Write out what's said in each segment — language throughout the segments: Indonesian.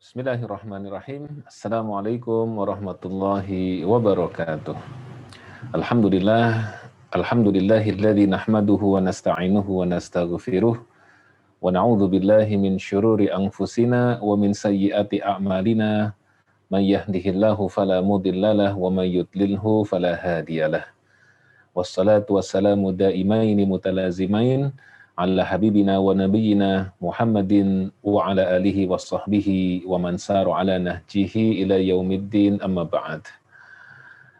Bismillahirrahmanirrahim. Assalamualaikum warahmatullahi wabarakatuh. Alhamdulillah, alhamdulillahilladzi nahmaduhu wa nasta'inuhu wa nastaghfiruh wa na'udzu billahi min syururi anfusina wa min sayyiati a'malina. May yahdihillahu fala mudhillalah wa may yudlilhu fala hadiyalah. Wassalatu wassalamu daimaini mutalazimain ala habibina wa nabiyyina Muhammadin wa ala alihi wa sahbihi wa man saru ala nahjihi ila yaumiddin, amma ba'd.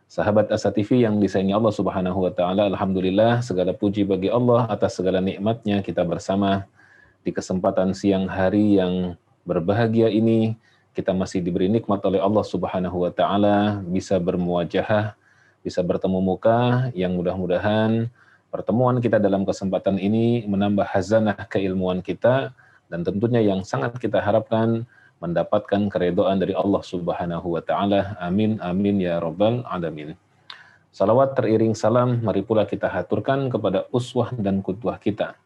Sahabat Asa TV yang disayangi Allah Subhanahu wa taala, alhamdulillah segala puji bagi Allah atas segala nikmatnya kita bersama di kesempatan siang hari yang berbahagia ini. Kita masih diberi nikmat oleh Allah Subhanahu wa taala bisa bermuajahah, bisa bertemu muka, yang mudah-mudahan pertemuan kita dalam kesempatan ini menambah khazanah keilmuan kita, dan tentunya yang sangat kita harapkan mendapatkan keridhaan dari Allah Subhanahu wa taala. Amin amin ya rabbal alamin. Salawat teriring salam mari pula kita haturkan kepada uswah dan qudwah kita,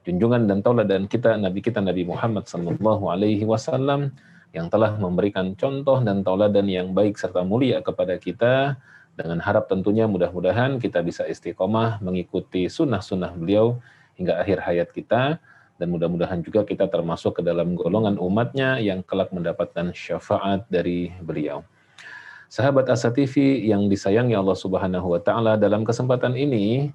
junjungan dan tauladan kita Nabi Muhammad sallallahu alaihi wasallam, yang telah memberikan contoh dan tauladan yang baik serta mulia kepada kita, dengan harap tentunya mudah-mudahan kita bisa istiqomah mengikuti sunnah-sunnah beliau hingga akhir hayat kita, dan mudah-mudahan juga kita termasuk ke dalam golongan umatnya yang kelak mendapatkan syafaat dari beliau. Sahabat Asa TV yang disayangi Allah Subhanahu wa taala, dalam kesempatan ini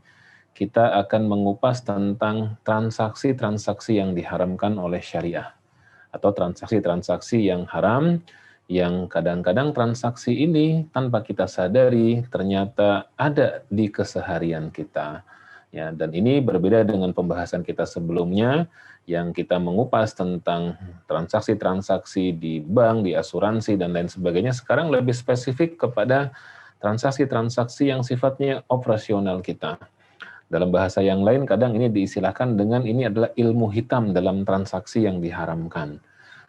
kita akan mengupas tentang transaksi-transaksi yang diharamkan oleh syariah, atau transaksi-transaksi yang haram, yang kadang-kadang transaksi ini tanpa kita sadari ternyata ada di keseharian kita. Ya, dan ini berbeda dengan pembahasan kita sebelumnya yang kita mengupas tentang transaksi-transaksi di bank, di asuransi, dan lain sebagainya. Sekarang lebih spesifik kepada transaksi-transaksi yang sifatnya operasional kita. Dalam bahasa yang lain kadang ini diistilahkan dengan ini adalah ilmu hitam dalam transaksi yang diharamkan.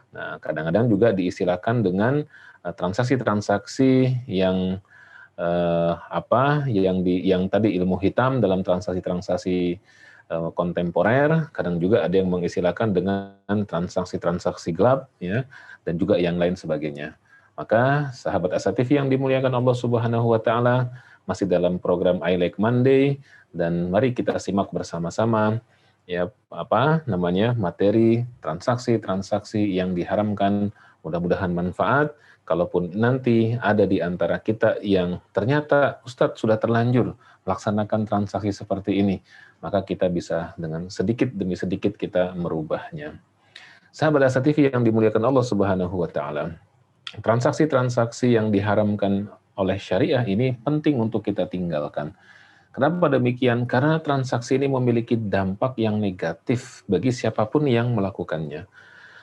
Nah, kadang-kadang juga diistilahkan dengan transaksi-transaksi yang yang tadi ilmu hitam dalam transaksi-transaksi kontemporer. Kadang juga ada yang mengistilahkan dengan transaksi-transaksi gelap, ya, dan juga yang lain sebagainya. Maka sahabat Asa TV yang dimuliakan Allah Subhanahu wa taala, masih dalam program I Like Monday, dan mari kita simak bersama-sama ya materi transaksi-transaksi yang diharamkan. Mudah-mudahan manfaat. Kalaupun nanti ada di antara kita yang ternyata Ustadz sudah terlanjur melaksanakan transaksi seperti ini, maka kita bisa dengan sedikit demi sedikit kita merubahnya. Sahabat Asa TV yang dimuliakan Allah Subhanahu wa taala, transaksi-transaksi yang diharamkan oleh syariah ini penting untuk kita tinggalkan. Kenapa demikian? Karena transaksi ini memiliki dampak yang negatif bagi siapapun yang melakukannya.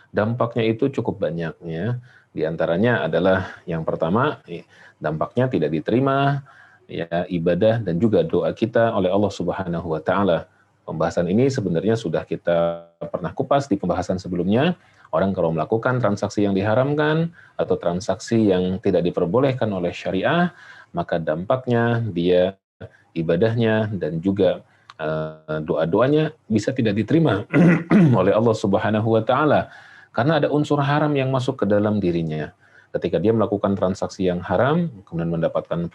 Dampaknya itu cukup banyak, ya. Di antaranya adalah yang pertama, dampaknya tidak diterima ya ibadah dan juga doa kita oleh Allah Subhanahu wa taala. Pembahasan ini sebenarnya sudah kita pernah kupas di pembahasan sebelumnya. Orang kalau melakukan transaksi yang diharamkan atau transaksi yang tidak diperbolehkan oleh syariah, maka dampaknya dia ibadahnya dan juga doa-doanya bisa tidak diterima oleh Allah Subhanahu wa taala, karena ada unsur haram yang masuk ke dalam dirinya. Ketika dia melakukan transaksi yang haram, kemudian mendapatkan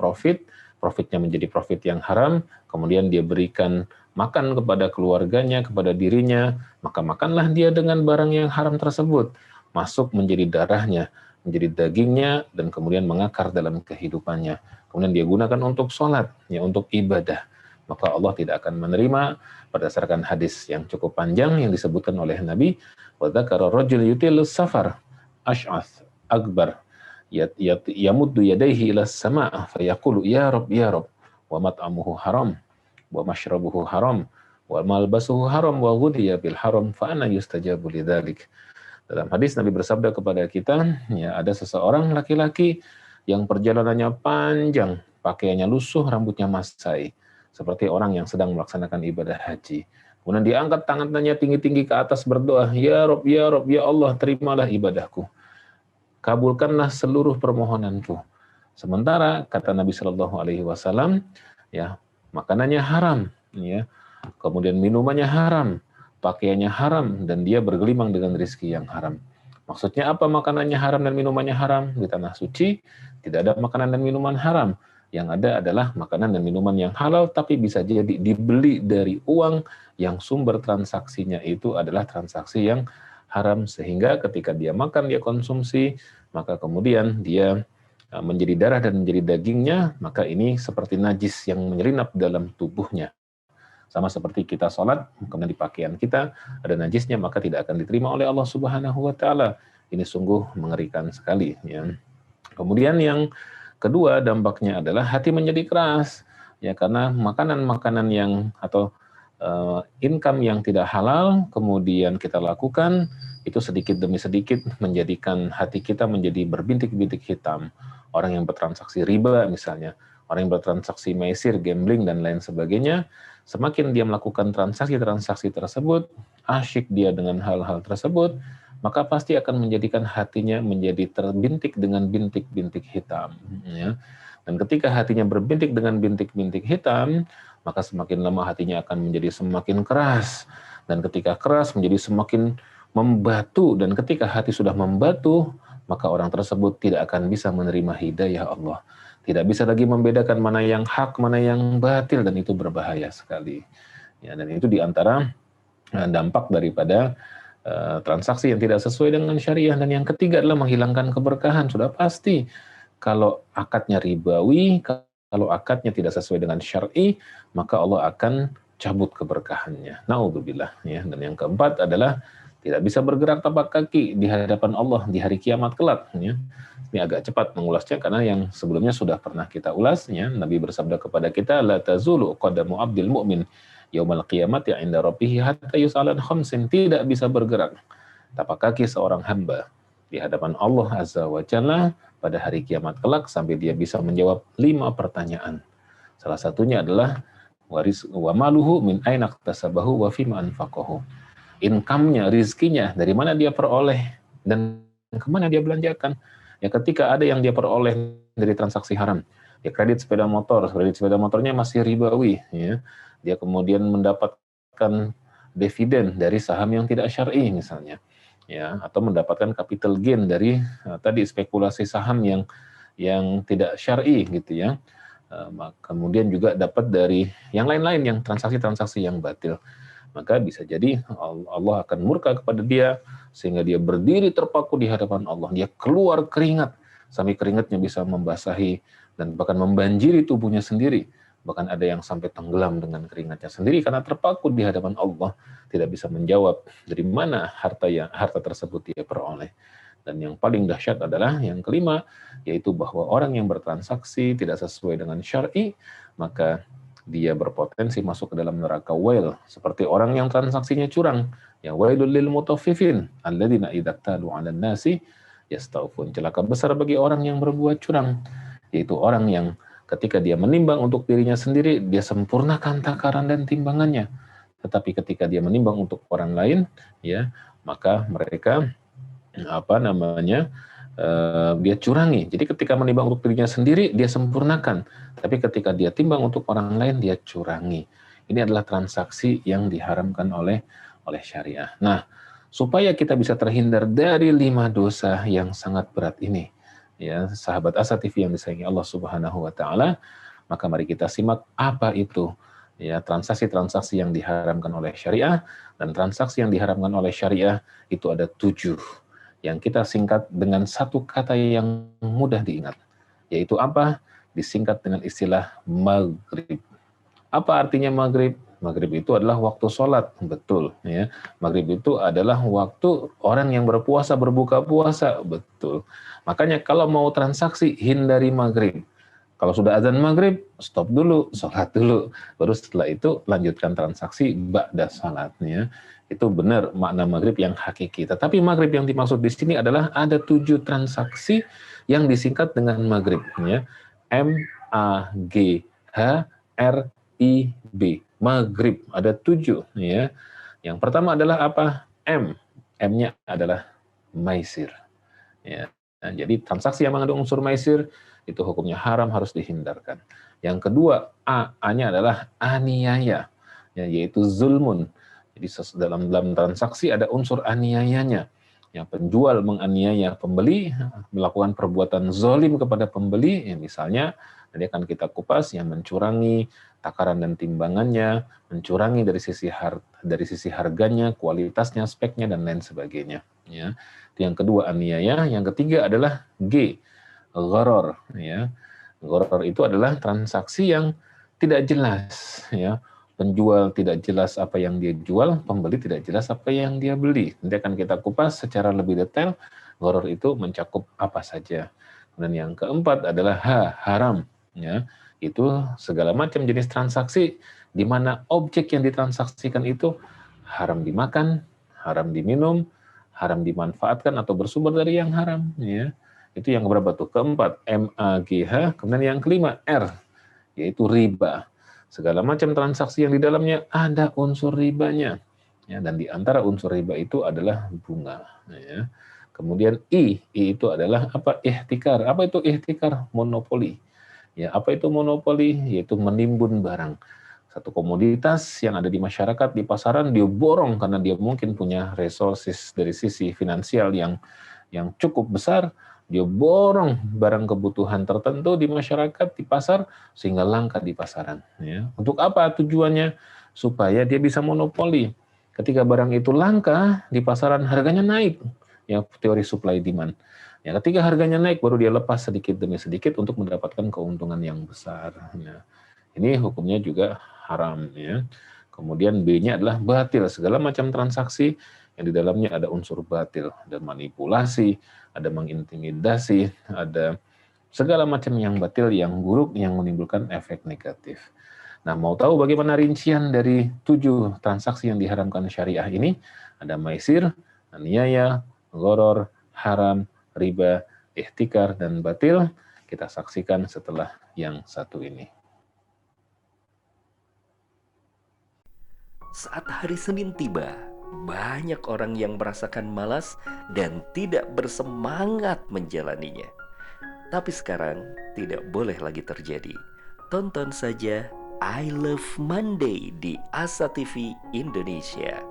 profitnya menjadi profit yang haram, kemudian dia berikan makan kepada keluarganya, kepada dirinya, maka makanlah dia dengan barang yang haram tersebut, masuk menjadi darahnya, menjadi dagingnya, dan kemudian mengakar dalam kehidupannya. Kemudian dia gunakan untuk sholat, ya, untuk ibadah. Maka Allah tidak akan menerima, berdasarkan hadis yang cukup panjang yang disebutkan oleh Nabi, wa dzakara rajul yutilus safar asy'ath akbar yamuddu yadayhi ila as-sama' fayaqulu ya rab wa mat'amuhu haram wa mashrabuhu haram wa malbasuhu haram wa ghudhiya bil haram fa anna yustajabu lidzalik. Dalam hadis Nabi bersabda kepada kita, ya, ada seseorang laki-laki yang perjalanannya panjang, pakaiannya lusuh, rambutnya masai, seperti orang yang sedang melaksanakan ibadah haji. Kemudian diangkat tangannya tinggi-tinggi ke atas berdoa, ya Rob, ya Rob, ya Allah, terimalah ibadahku, kabulkanlah seluruh permohonanku. Sementara kata Nabi Shallallahu Alaihi Wasallam, ya, makanannya haram, ya, kemudian minumannya haram, pakaiannya haram, dan dia bergelimang dengan rezeki yang haram. Maksudnya apa makanannya haram dan minumannya haram? Di tanah suci tidak ada makanan dan minuman haram. Yang ada adalah makanan dan minuman yang halal, tapi bisa jadi dibeli dari uang yang sumber transaksinya itu adalah transaksi yang haram. Sehingga ketika dia makan, dia konsumsi, maka kemudian dia menjadi darah dan menjadi dagingnya, maka ini seperti najis yang menyelinap dalam tubuhnya. Sama seperti kita sholat, kemudian di pakaian kita ada najisnya, maka tidak akan diterima oleh Allah Subhanahu wa Ta'ala. Ini sungguh mengerikan sekali. Ya. Kemudian yang kedua dampaknya adalah hati menjadi keras, ya karena makanan-makanan yang atau income yang tidak halal kemudian kita lakukan itu sedikit demi sedikit menjadikan hati kita menjadi berbintik-bintik hitam. Orang yang bertransaksi riba misalnya, orang yang bertransaksi maisir, gambling dan lain sebagainya, semakin dia melakukan transaksi-transaksi tersebut, asyik dia dengan hal-hal tersebut, maka pasti akan menjadikan hatinya menjadi terbintik dengan bintik-bintik hitam. Ya. Dan ketika hatinya berbintik dengan bintik-bintik hitam, maka semakin lama hatinya akan menjadi semakin keras. Dan ketika keras menjadi semakin membatu. Dan ketika hati sudah membatu, maka orang tersebut tidak akan bisa menerima hidayah Allah. Tidak bisa lagi membedakan mana yang hak, mana yang batil, dan itu berbahaya sekali. Ya, dan itu diantara dampak daripada transaksi yang tidak sesuai dengan syariah. Dan yang ketiga adalah menghilangkan keberkahan. Sudah pasti kalau akadnya ribawi, kalau akadnya tidak sesuai dengan syar'i, maka Allah akan cabut keberkahannya. Naudzubillah. Ya. Dan yang keempat adalah tidak bisa bergerak tapak kaki di hadapan Allah di hari kiamat kelak. Ya. Ini agak cepat mengulasnya karena yang sebelumnya sudah pernah kita ulas. Ya. Nabi bersabda kepada kita, la tazulu qadamu abdil mu'min yaumal qiyamati inda rabbih hatta yus'alan khamsin. Tidak bisa bergerak tapak kaki seorang hamba di hadapan Allah Azza wa Jalla pada hari kiamat kelak sampai dia bisa menjawab 5 pertanyaan. Salah satunya adalah wa maluhu min aina iktasabahu wa fima anfaqahu. Income-nya, rizkinya, dari mana dia peroleh dan kemana dia belanjakan. Ya ketika ada yang dia peroleh dari transaksi haram, dia kredit sepeda motornya masih ribawi, ya. Dia kemudian mendapatkan dividen dari saham yang tidak syar'i misalnya, ya, atau mendapatkan capital gain dari tadi spekulasi saham yang tidak syar'i gitu ya. Kemudian juga dapat dari yang lain-lain yang transaksi-transaksi yang batil. Maka bisa jadi Allah akan murka kepada dia sehingga dia berdiri terpaku di hadapan Allah. Dia keluar keringat sampai keringatnya bisa membasahi dan bahkan membanjiri tubuhnya sendiri. Bahkan ada yang sampai tenggelam dengan keringatnya sendiri karena terpaku di hadapan Allah, tidak bisa menjawab dari mana harta tersebut dia peroleh. Dan yang paling dahsyat adalah yang kelima, yaitu bahwa orang yang bertransaksi tidak sesuai dengan syar'i, maka dia berpotensi masuk ke dalam neraka wail, seperti orang yang transaksinya curang. Ya wailul lil mutaffifin alladzina idza talu 'alan nasi yastawfun. Celaka besar bagi orang yang berbuat curang, yaitu orang yang ketika dia menimbang untuk dirinya sendiri, dia sempurnakan takaran dan timbangannya. Tetapi ketika dia menimbang untuk orang lain, ya, maka mereka dia curangi. Jadi ketika menimbang untuk dirinya sendiri, dia sempurnakan. Tapi ketika dia timbang untuk orang lain, dia curangi. Ini adalah transaksi yang diharamkan oleh syariah. Nah, supaya kita bisa terhindar dari 5 dosa yang sangat berat ini, ya sahabat Asa TV yang disayangi Allah Subhanahu wa Ta'ala, maka mari kita simak apa itu ya transaksi-transaksi yang diharamkan oleh syariah. Dan transaksi yang diharamkan oleh syariah itu ada 7 yang kita singkat dengan satu kata yang mudah diingat, yaitu apa? Disingkat dengan istilah maghrib. Apa artinya maghrib? Maghrib itu adalah waktu sholat, betul. Ya. Maghrib itu adalah waktu orang yang berpuasa, berbuka puasa, betul. Makanya kalau mau transaksi, hindari maghrib. Kalau sudah azan maghrib, stop dulu, sholat dulu. Baru setelah itu lanjutkan transaksi ba'da sholatnya. Itu benar makna maghrib yang hakiki. Tetapi maghrib yang dimaksud di sini adalah ada 7 transaksi yang disingkat dengan maghrib. Ya. M-A-G-H-R-I-B. Maghrib ada 7. Ya. Yang pertama adalah apa? M. M-nya adalah maisir. Ya. Nah, jadi transaksi yang mengandung unsur maisir itu hukumnya haram, harus dihindarkan. Yang kedua, A-nya adalah aniaya, ya, yaitu zulmun. Jadi dalam transaksi ada unsur aniayanya. Ya, penjual menganiaya pembeli, melakukan perbuatan zalim kepada pembeli, ya misalnya nanti akan kita kupas yang mencurangi takaran dan timbangannya, mencurangi dari sisi harganya, kualitasnya, speknya dan lain sebagainya. Ya, itu yang kedua aniaya. Yang ketiga adalah G, gharar. Ya, gharar itu adalah transaksi yang tidak jelas. Ya, penjual tidak jelas apa yang dia jual, pembeli tidak jelas apa yang dia beli. Nanti akan kita kupas secara lebih detail, gharar itu mencakup apa saja. Dan yang keempat adalah haram. Ya, itu segala macam jenis transaksi di mana objek yang ditransaksikan itu haram dimakan, haram diminum, haram dimanfaatkan atau bersumber dari yang haram. Ya, itu yang berapa tuh? Keempat, MAGH. Kemudian yang kelima, R, yaitu riba. Segala macam transaksi yang di dalamnya ada unsur ribanya. Ya, dan di antara unsur riba itu adalah bunga. Ya. Kemudian I itu adalah apa? Ihtikar. Apa itu ihtikar? Monopoli. Ya, apa itu monopoli? Yaitu menimbun barang. Satu komoditas yang ada di masyarakat, di pasaran, dia borong karena dia mungkin punya resources dari sisi finansial yang cukup besar, dia borong barang kebutuhan tertentu di masyarakat, di pasar, sehingga langka di pasaran. Ya. Untuk apa tujuannya? Supaya dia bisa monopoli. Ketika barang itu langka di pasaran, harganya naik. Ya, teori supply demand. Ya, ketika harganya naik, baru dia lepas sedikit demi sedikit untuk mendapatkan keuntungan yang besar. Ya. Ini hukumnya juga haram. Ya. Kemudian B-nya adalah batil. Segala macam transaksi yang di dalamnya ada unsur batil, ada manipulasi, ada mengintimidasi, ada segala macam yang batil, yang buruk, yang menimbulkan efek negatif. Nah, mau tahu bagaimana rincian dari 7 transaksi yang diharamkan syariah ini? Ada maisir, aniaya, gharar, haram, riba, ihtikar, dan batil. Kita saksikan setelah yang satu ini. Saat hari Senin tiba, banyak orang yang merasakan malas dan tidak bersemangat menjalaninya. Tapi sekarang tidak boleh lagi terjadi. Tonton saja I Love Monday di Asa TV Indonesia.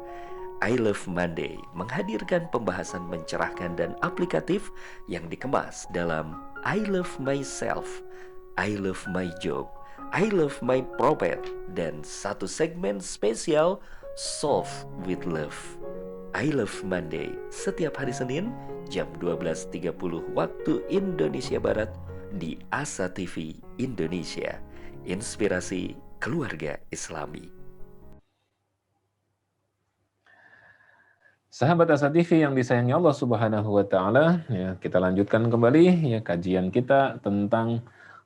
I Love Monday menghadirkan pembahasan mencerahkan dan aplikatif yang dikemas dalam I Love Myself, I Love My Job, I Love My Prophet, dan satu segmen spesial Solve with Love. I Love Monday setiap hari Senin jam 12.30 waktu Indonesia Barat di Asa TV Indonesia. Inspirasi keluarga Islami. Sahabat Asa TV yang disayangi Allah Subhanahu wa taala, ya, kita lanjutkan kembali ya kajian kita tentang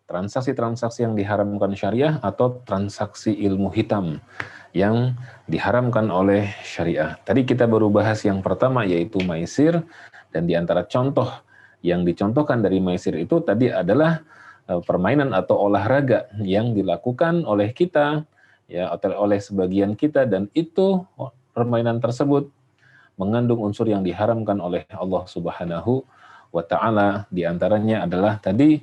transaksi-transaksi yang diharamkan syariah atau transaksi ilmu hitam yang diharamkan oleh syariah. Tadi kita baru bahas yang pertama yaitu maisir, dan di antara contoh yang dicontohkan dari maisir itu tadi adalah permainan atau olahraga yang dilakukan oleh kita ya atau oleh sebagian kita, dan itu permainan tersebut mengandung unsur yang diharamkan oleh Allah Subhanahu wa taala. Di antaranya adalah tadi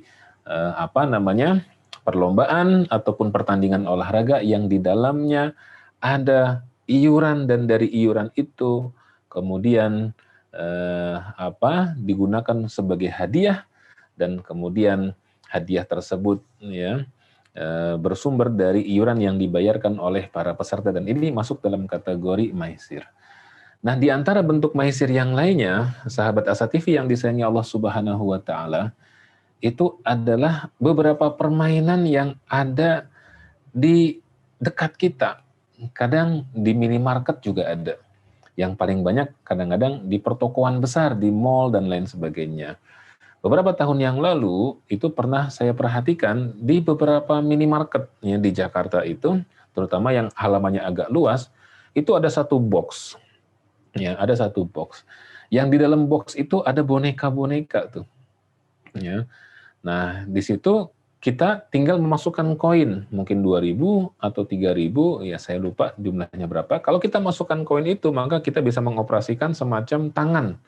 perlombaan ataupun pertandingan olahraga yang di dalamnya ada iuran, dan dari iuran itu kemudian digunakan sebagai hadiah, dan kemudian hadiah tersebut ya bersumber dari iuran yang dibayarkan oleh para peserta, dan ini masuk dalam kategori maisir. Nah, di antara bentuk maisir yang lainnya, sahabat Asa TV yang disayangi Allah Subhanahu wa taala, itu adalah beberapa permainan yang ada di dekat kita. Kadang di minimarket juga ada. Yang paling banyak kadang-kadang di pertokoan besar, di mall dan lain sebagainya. Beberapa tahun yang lalu itu pernah saya perhatikan di beberapa minimarket ya, di Jakarta itu, terutama yang halamannya agak luas, itu ada satu box. Ya, ada satu box. Yang di dalam box itu ada boneka-boneka tuh. Ya. Nah, di situ kita tinggal memasukkan koin, mungkin 2.000 atau 3.000, ya saya lupa jumlahnya berapa. Kalau kita masukkan koin itu, maka kita bisa mengoperasikan semacam tangan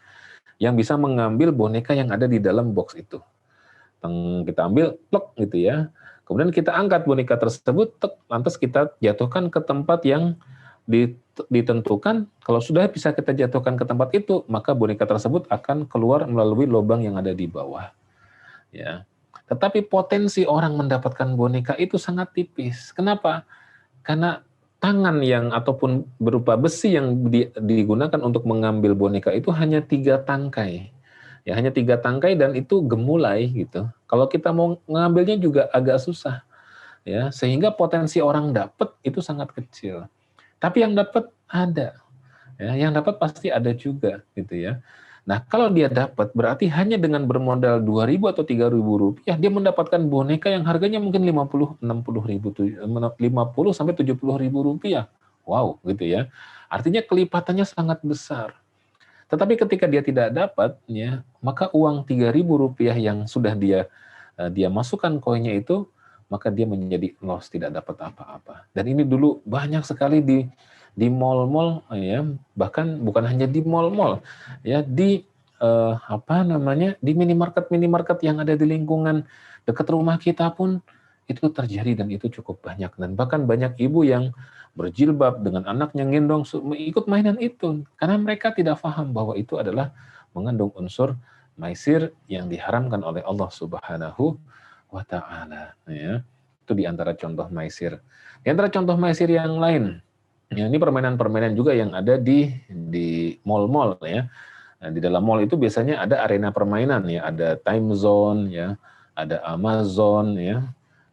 yang bisa mengambil boneka yang ada di dalam box itu. Kita ambil, plek gitu ya. Kemudian kita angkat boneka tersebut, lantas kita jatuhkan ke tempat yang ditentukan, kalau sudah bisa kita jatuhkan ke tempat itu, maka boneka tersebut akan keluar melalui lubang yang ada di bawah. Ya. Tetapi potensi orang mendapatkan boneka itu sangat tipis. Kenapa? Karena tangan yang ataupun berupa besi yang digunakan untuk mengambil boneka itu hanya 3 tangkai. Ya, hanya 3 tangkai dan itu gemulai gitu. Kalau kita mau mengambilnya juga agak susah. Ya, sehingga potensi orang dapat itu sangat kecil. Tapi yang dapat ada. Ya, yang dapat pasti ada juga gitu ya. Nah, kalau dia dapat berarti hanya dengan bermodal 2.000 atau 3.000 rupiah dia mendapatkan boneka yang harganya mungkin 50, 60 ribu, 50 sampai 70 ribu rupiah. Wow, gitu ya. Artinya kelipatannya sangat besar. Tetapi ketika dia tidak dapat, ya, maka uang 3.000 rupiah yang sudah dia masukkan koinnya itu, maka dia menjadi loss, tidak dapat apa-apa. Dan ini dulu banyak sekali di mall-mall, ya, bahkan bukan hanya di mall-mall, ya, di di minimarket yang ada di lingkungan dekat rumah kita pun itu terjadi dan itu cukup banyak. Dan bahkan banyak ibu yang berjilbab dengan anaknya ngendong ikut mainan itu karena mereka tidak paham bahwa itu adalah mengandung unsur maisir yang diharamkan oleh Allah Subhanahu wa taala, ya. Itu di antara contoh maisir. Di antara contoh maisir yang lain, ya, ini permainan-permainan juga yang ada di mall-mall, ya. Nah, di dalam mall itu biasanya ada arena permainan, ya, ada time zone, ya, ada Amazon, ya,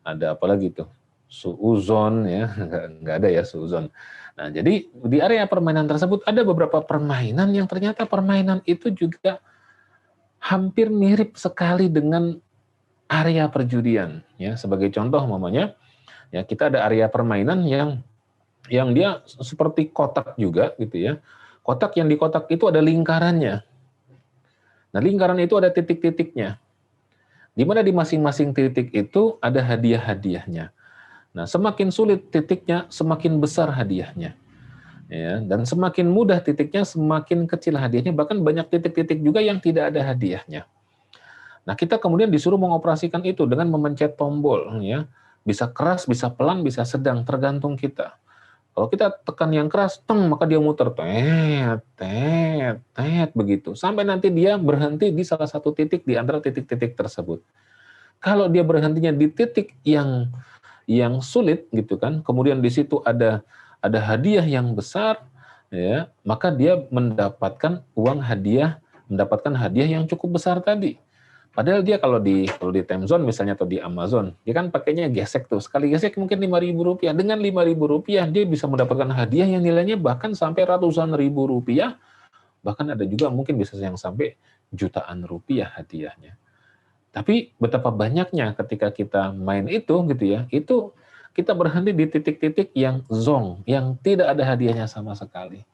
ada apa lagi tuh? Suuzon, ya, nggak ada ya suuzon. Nah, jadi di area permainan tersebut ada beberapa permainan yang ternyata permainan itu juga hampir mirip sekali dengan area perjudian. Ya, sebagai contoh, mamanya, ya, kita ada area permainan yang dia seperti kotak juga, gitu ya. Kotak yang di kotak itu ada lingkarannya. Nah, lingkaran itu ada titik-titiknya. Di mana di masing-masing titik itu ada hadiah-hadiahnya. Nah, semakin sulit titiknya, semakin besar hadiahnya. Ya, dan semakin mudah titiknya, semakin kecil hadiahnya. Bahkan banyak titik-titik juga yang tidak ada hadiahnya. Nah, kita kemudian disuruh mengoperasikan itu dengan memencet tombol. Ya, bisa keras, bisa pelan, bisa sedang, tergantung kita. Kalau kita tekan yang keras, maka dia muter, begitu. Sampai nanti dia berhenti di salah satu titik di antara titik-titik tersebut. Kalau dia berhentinya di titik yang sulit gitu kan, kemudian di situ ada hadiah yang besar, ya, maka dia mendapatkan hadiah yang cukup besar tadi. Padahal dia kalau di time zone misalnya atau di Amazon, dia kan pakainya gesek tuh. Sekali gesek mungkin 5.000 rupiah. Dengan 5.000 rupiah dia bisa mendapatkan hadiah yang nilainya bahkan sampai ratusan ribu rupiah. Bahkan ada juga mungkin bisa yang sampai jutaan rupiah hadiahnya. Tapi betapa banyaknya ketika kita main itu gitu ya, itu kita berhenti di titik-titik yang zong, yang tidak ada hadiahnya sama sekali.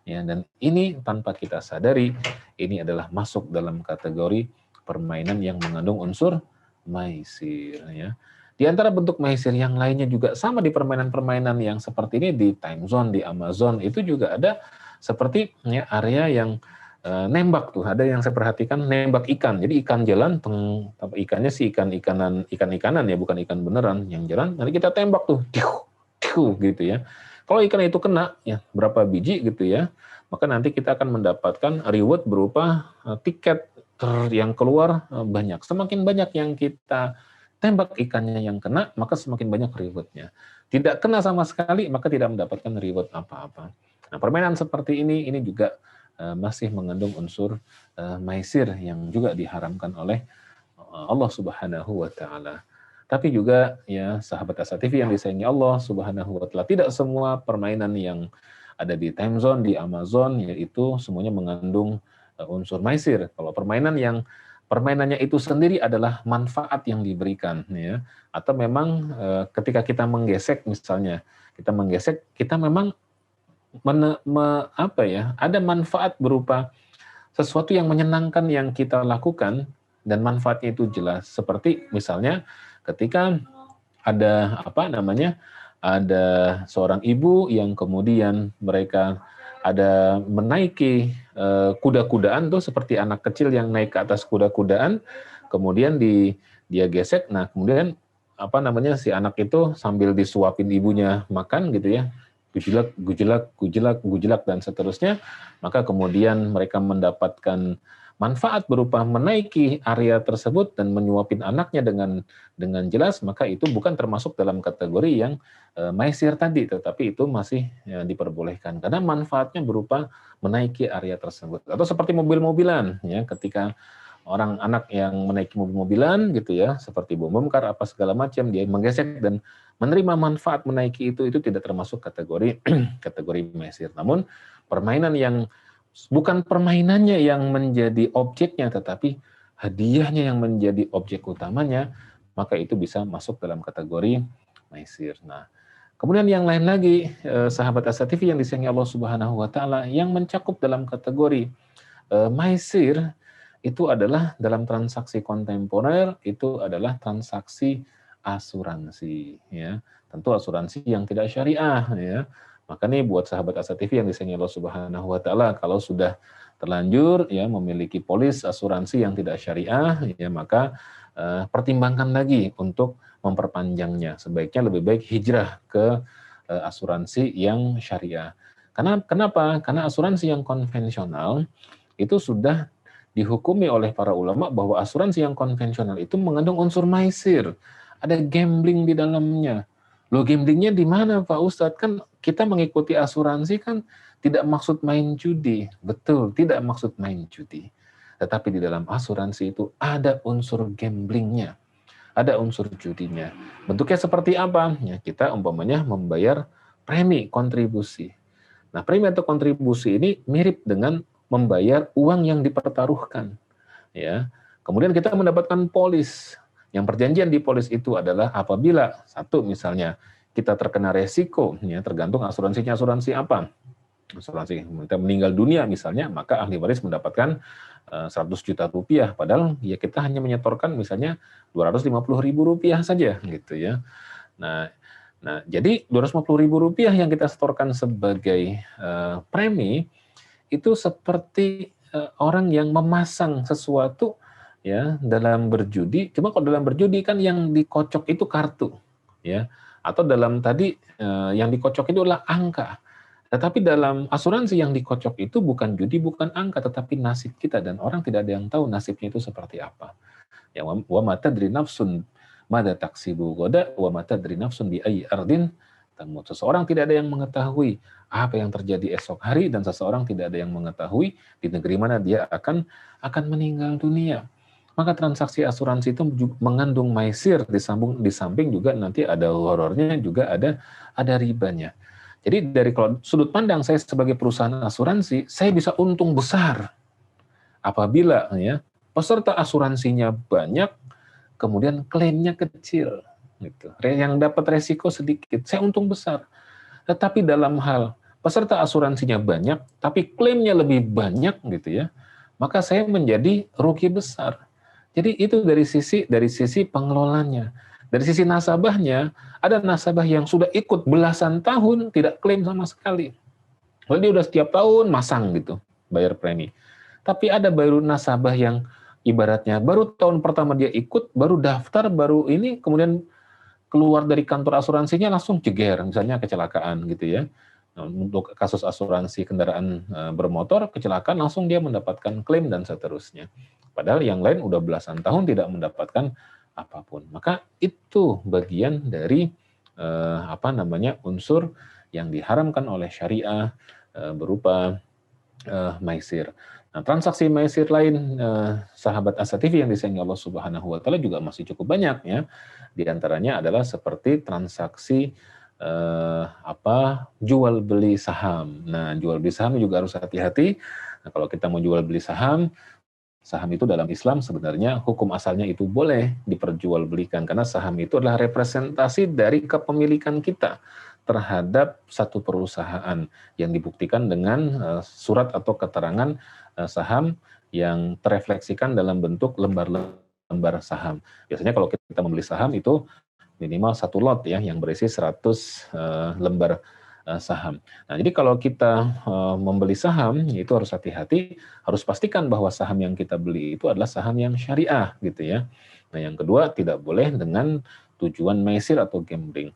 Ya, dan ini tanpa kita sadari, ini adalah masuk dalam kategori permainan yang mengandung unsur maisir, ya. Di antara bentuk maisir yang lainnya juga sama di permainan-permainan yang seperti ini di time zone, di Amazon itu juga ada seperti, ya, area yang nembak tuh. Ada yang saya perhatikan nembak ikan. Jadi ikan jalan, ikannya sih ikan-ikanan ya, bukan ikan beneran yang jalan. Nanti kita tembak tuh, gitu ya. Kalau ikan itu kena, ya berapa biji gitu ya, maka nanti kita akan mendapatkan reward berupa tiket yang keluar banyak. Semakin banyak yang kita tembak ikannya yang kena, maka semakin banyak rewardnya. Tidak kena sama sekali, maka tidak mendapatkan reward apa-apa. Nah, permainan seperti ini juga masih mengandung unsur maisir yang juga diharamkan oleh Allah Subhanahu wa taala. Tapi juga, ya, sahabat Asa TV yang disayangi Allah Subhanahu wa taala, tidak semua permainan yang ada di time zone, di Amazon, yaitu semuanya mengandung unsur maisir. Kalau permainannya itu sendiri adalah manfaat yang diberikan, ya, atau memang ketika kita menggesek misalnya, kita memang ada manfaat berupa sesuatu yang menyenangkan yang kita lakukan dan manfaatnya itu jelas. Seperti misalnya ketika ada ada seorang ibu yang kemudian mereka ada menaiki kuda-kudaan tuh, seperti anak kecil yang naik ke atas kuda-kudaan, kemudian dia gesek, nah kemudian si anak itu sambil disuapin ibunya makan gitu ya, gujlak dan seterusnya, maka kemudian mereka mendapatkan manfaat berupa menaiki area tersebut dan menyuapin anaknya dengan jelas, maka itu bukan termasuk dalam kategori yang maisir tadi, tetapi itu masih diperbolehkan karena manfaatnya berupa menaiki area tersebut. Atau seperti mobil-mobilan, ya, ketika orang anak yang menaiki mobil-mobilan gitu ya, seperti bom kar apa segala macam, dia menggesek dan menerima manfaat menaiki itu tidak termasuk kategori kategori maisir. Namun permainan yang bukan permainannya yang menjadi objeknya, tetapi hadiahnya yang menjadi objek utamanya, maka itu bisa masuk dalam kategori maisir. Nah, kemudian yang lain lagi, sahabat Asa TV yang disayangi Allah Subhanahu wa taala, yang mencakup dalam kategori maisir itu adalah dalam transaksi kontemporer, itu adalah transaksi asuransi, ya. Tentu asuransi yang tidak syariah, ya. Maka nih buat sahabat Asa TV yang disayangi Allah Subhanahu wa taala, kalau sudah terlanjur ya memiliki polis asuransi yang tidak syariah, ya maka pertimbangkan lagi untuk memperpanjangnya. Sebaiknya lebih baik hijrah ke asuransi yang syariah. Kenapa? Karena asuransi yang konvensional itu sudah dihukumi oleh para ulama bahwa asuransi yang konvensional itu mengandung unsur maisir. Ada gambling di dalamnya. Loh, gamblingnya di mana Pak Ustadz? Kan kita mengikuti asuransi kan tidak maksud main judi. Betul, tidak maksud main judi. Tetapi di dalam asuransi itu ada unsur gamblingnya. Ada unsur judinya. Bentuknya seperti apa? Ya, kita umpamanya membayar premi kontribusi. Nah, premi atau kontribusi ini mirip dengan membayar uang yang dipertaruhkan, ya. Kemudian kita mendapatkan polis. Yang perjanjian di polis itu adalah apabila satu misalnya kita terkena resiko, ya, tergantung asuransinya asuransi apa. Asuransi kita meninggal dunia misalnya, maka ahli waris mendapatkan 100 juta rupiah, padahal ya kita hanya menyetorkan misalnya 250.000 rupiah saja, gitu ya. Nah, jadi 250.000 rupiah yang kita setorkan sebagai premi itu seperti orang yang memasang sesuatu ya dalam berjudi. Cuma kalau dalam berjudi kan yang dikocok itu kartu, ya. Atau dalam tadi yang dikocok itu adalah angka. Tetapi dalam asuransi yang dikocok itu bukan judi, bukan angka, tetapi nasib kita, dan orang tidak ada yang tahu nasibnya itu seperti apa. Ya, wa ma tadri nafsun mada taksibu goda wa ma tadri nafsun bi ayyi ardin tamut. Seseorang tidak ada yang mengetahui apa yang terjadi esok hari, dan seseorang tidak ada yang mengetahui di negeri mana dia akan meninggal dunia. Maka transaksi asuransi itu mengandung maisir, di samping juga nanti ada horornya, juga ada ribanya. Jadi dari sudut pandang saya sebagai perusahaan asuransi, saya bisa untung besar apabila ya peserta asuransinya banyak, kemudian klaimnya kecil, gitu. Yang dapat resiko sedikit, saya untung besar. Tetapi dalam hal peserta asuransinya banyak, tapi klaimnya lebih banyak, gitu ya, maka saya menjadi rugi besar. Jadi itu dari sisi pengelolanya. Dari sisi nasabahnya, ada nasabah yang sudah ikut belasan tahun tidak klaim sama sekali. Lalu dia udah setiap tahun masang gitu, bayar premi. Tapi ada baru nasabah yang ibaratnya baru tahun pertama dia ikut, baru daftar, baru ini, kemudian keluar dari kantor asuransinya langsung jeger, misalnya kecelakaan gitu ya. Nah, untuk kasus asuransi kendaraan bermotor, kecelakaan langsung dia mendapatkan klaim dan seterusnya. Padahal yang lain udah belasan tahun tidak mendapatkan apapun. Maka itu bagian dari unsur yang diharamkan oleh syariah berupa maisir. Nah, transaksi maisir lain sahabat Asa TV yang disayangi Allah Subhanahu wa taala juga masih cukup banyak ya. Di antaranya adalah seperti transaksi jual beli saham. Nah, jual beli saham juga harus hati-hati. Nah, kalau kita mau jual beli saham itu dalam Islam sebenarnya hukum asalnya itu boleh diperjualbelikan, karena saham itu adalah representasi dari kepemilikan kita terhadap satu perusahaan yang dibuktikan dengan surat atau keterangan saham yang terefleksikan dalam bentuk lembar-lembar saham. Biasanya kalau kita membeli saham itu minimal 1 lot ya yang berisi 100 lembar saham. Nah, jadi kalau kita membeli saham itu harus hati-hati, harus pastikan bahwa saham yang kita beli itu adalah saham yang syariah gitu ya. Nah, yang kedua tidak boleh dengan tujuan maisir atau gambling.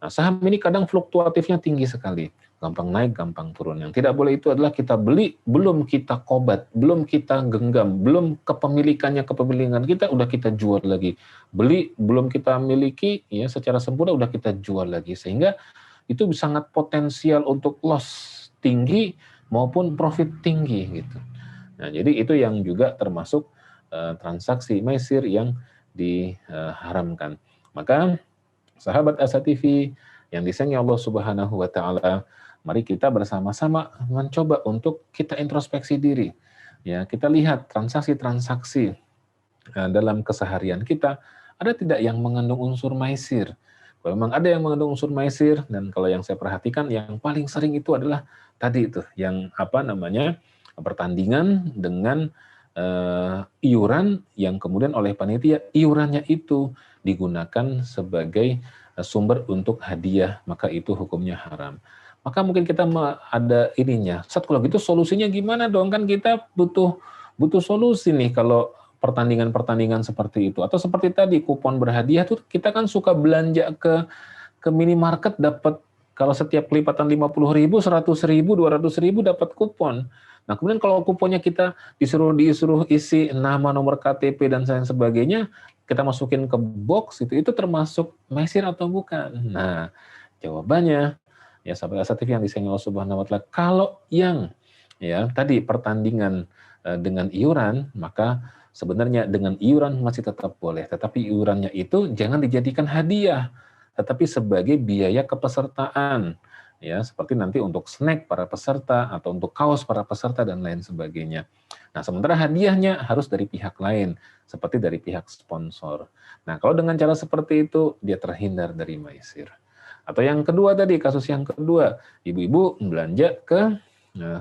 Nah, saham ini kadang fluktuatifnya tinggi sekali, gampang naik, gampang turun. Yang tidak boleh itu adalah kita beli, belum kita kobat, belum kita genggam, belum kepemilikan kita, udah kita jual lagi. Beli, belum kita miliki, ya secara sempurna udah kita jual lagi. Sehingga itu sangat potensial untuk loss tinggi maupun profit tinggi gitu. Nah, jadi itu yang juga termasuk transaksi maisir yang diharamkan. Maka sahabat Asa TV yang disayangi Allah Subhanahu wa taala, mari kita bersama-sama mencoba untuk kita introspeksi diri. Ya, kita lihat transaksi-transaksi dalam keseharian kita, ada tidak yang mengandung unsur maisir? Kalau memang ada yang mengandung unsur maisir, dan kalau yang saya perhatikan yang paling sering itu adalah tadi itu, yang apa namanya, pertandingan dengan iuran yang kemudian oleh panitia, iurannya itu digunakan sebagai sumber untuk hadiah, maka itu hukumnya haram. Maka mungkin kita ada ininya, Ustaz, kalau gitu solusinya gimana dong? Kan kita butuh solusi nih kalau pertandingan-pertandingan seperti itu. Atau seperti tadi kupon berhadiah tuh kita kan suka belanja ke minimarket dapat kalau setiap kelipatan 50.000, 100.000, 200.000 dapat kupon. Nah, kemudian kalau kuponnya kita disuruh isi nama, nomor KTP dan lain sebagainya, kita masukin ke box itu termasuk maisir atau bukan? Nah, jawabannya ya sahabat Asa TV yang disayangi Allah Subhanahu wa taala, kalau yang ya tadi pertandingan dengan iuran, maka sebenarnya dengan iuran masih tetap boleh, tetapi iurannya itu jangan dijadikan hadiah, tetapi sebagai biaya kepesertaan. Ya, seperti nanti untuk snack para peserta atau untuk kaos para peserta dan lain sebagainya. Nah, sementara hadiahnya harus dari pihak lain, seperti dari pihak sponsor. Nah, kalau dengan cara seperti itu, dia terhindar dari maisir. Atau yang kedua tadi, kasus yang kedua, ibu-ibu belanja ke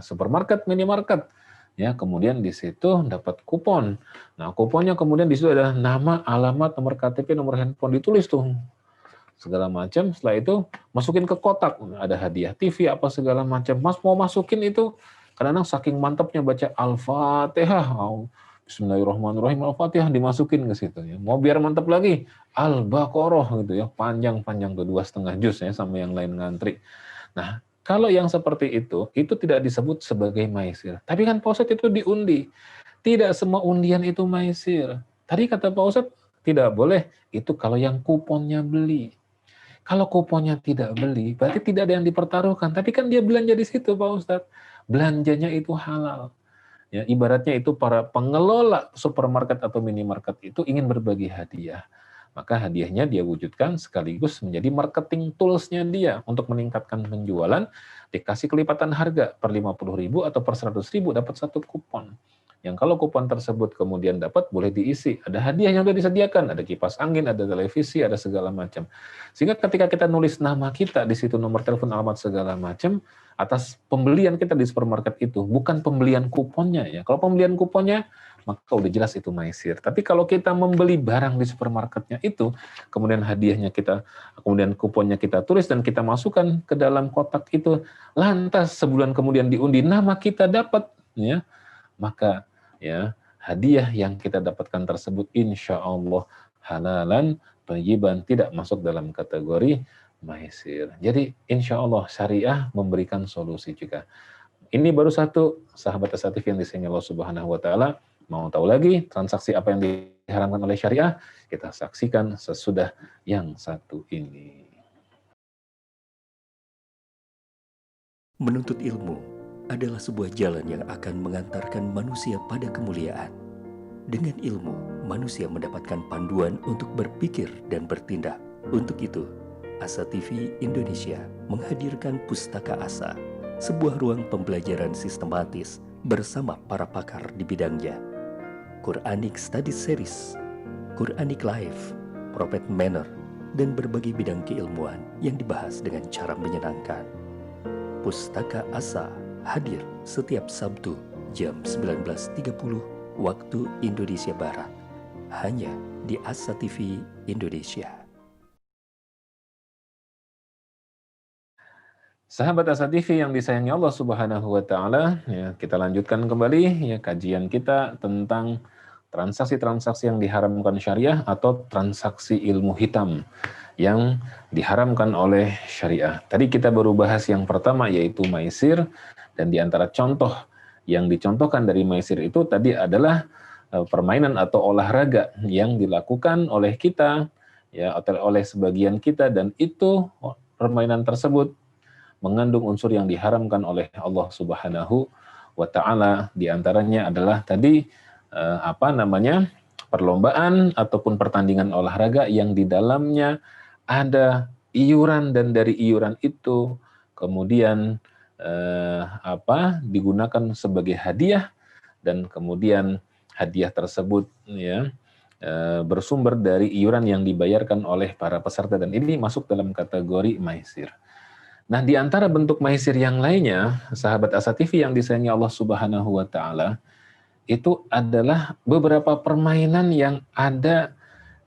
supermarket, minimarket, ya, kemudian di situ dapat kupon. Nah, kuponnya kemudian di situ ada nama, alamat, nomor KTP, nomor handphone ditulis tuh segala macam. Setelah itu masukin ke kotak, ada hadiah TV apa segala macam. Mas mau masukin itu, kadang-kadang saking mantapnya baca Al-Fatihah, Bismillahirrahmanirrahim, Al-Fatihah dimasukin ke situ ya. Mau biar mantap lagi, Al-Baqarah gitu ya, panjang-panjang tuh 2,5 juz ya, sama yang lain ngantri. Nah, kalau yang seperti itu tidak disebut sebagai maisir. Tapi kan Pak Ustadz itu diundi. Tidak semua undian itu maisir. Tadi kata Pak Ustadz, tidak boleh. Itu kalau yang kuponnya beli. Kalau kuponnya tidak beli, berarti tidak ada yang dipertaruhkan. Tapi kan dia belanja di situ, Pak Ustadz. Belanjanya itu halal. Ya, ibaratnya itu para pengelola supermarket atau minimarket itu ingin berbagi hadiah. Maka hadiahnya dia wujudkan sekaligus menjadi marketing tools-nya dia untuk meningkatkan penjualan, dikasih kelipatan harga per 50.000 atau per 100.000 dapat satu kupon. Yang kalau kupon tersebut kemudian dapat, boleh diisi. Ada hadiah yang sudah disediakan, ada kipas angin, ada televisi, ada segala macam. Sehingga ketika kita nulis nama kita, di situ nomor telepon, alamat, segala macam, atas pembelian kita di supermarket itu, bukan pembelian kuponnya ya. Kalau pembelian kuponnya, maka udah jelas itu maisir. Tapi kalau kita membeli barang di supermarketnya itu, kemudian hadiahnya kita, kemudian kuponnya kita tulis dan kita masukkan ke dalam kotak itu, lantas sebulan kemudian diundi, nama kita dapat, ya, maka ya hadiah yang kita dapatkan tersebut insya Allah halalan thayyiban, tidak masuk dalam kategori maisir. Jadi insya Allah syariah memberikan solusi juga. Ini baru satu, sahabat asatif yang disayangi Allah Subhanahu wa taala. Mau tahu lagi transaksi apa yang diharamkan oleh syariah? Kita saksikan sesudah yang satu ini. Menuntut ilmu adalah sebuah jalan yang akan mengantarkan manusia pada kemuliaan. Dengan ilmu, manusia mendapatkan panduan untuk berpikir dan bertindak. Untuk itu, Asa TV Indonesia menghadirkan Pustaka Asa, sebuah ruang pembelajaran sistematis bersama para pakar di bidangnya. Quranic Study Series, Quranic Life, Prophet Manner, dan berbagai bidang keilmuan yang dibahas dengan cara menyenangkan. Pustaka Asa hadir setiap Sabtu jam 19.30 waktu Indonesia Barat, hanya di Asa TV Indonesia. Sahabat Asa TV yang disayangi Allah Subhanahu wa taala, ya, kita lanjutkan kembali ya kajian kita tentang transaksi-transaksi yang diharamkan syariah atau transaksi ilmu hitam yang diharamkan oleh syariah. Tadi kita baru bahas yang pertama yaitu maisir, dan di antara contoh yang dicontohkan dari maisir itu tadi adalah permainan atau olahraga yang dilakukan oleh kita, ya, atau oleh sebagian kita, dan itu permainan tersebut mengandung unsur yang diharamkan oleh Allah Subhanahu wa taala. Di antaranya adalah tadi perlombaan ataupun pertandingan olahraga yang di dalamnya ada iuran, dan dari iuran itu kemudian digunakan sebagai hadiah, dan kemudian hadiah tersebut ya bersumber dari iuran yang dibayarkan oleh para peserta, dan ini masuk dalam kategori maisir. Nah, di antara bentuk maisir yang lainnya, sahabat Asa TV yang disayangi Allah Subhanahu wa taala, itu adalah beberapa permainan yang ada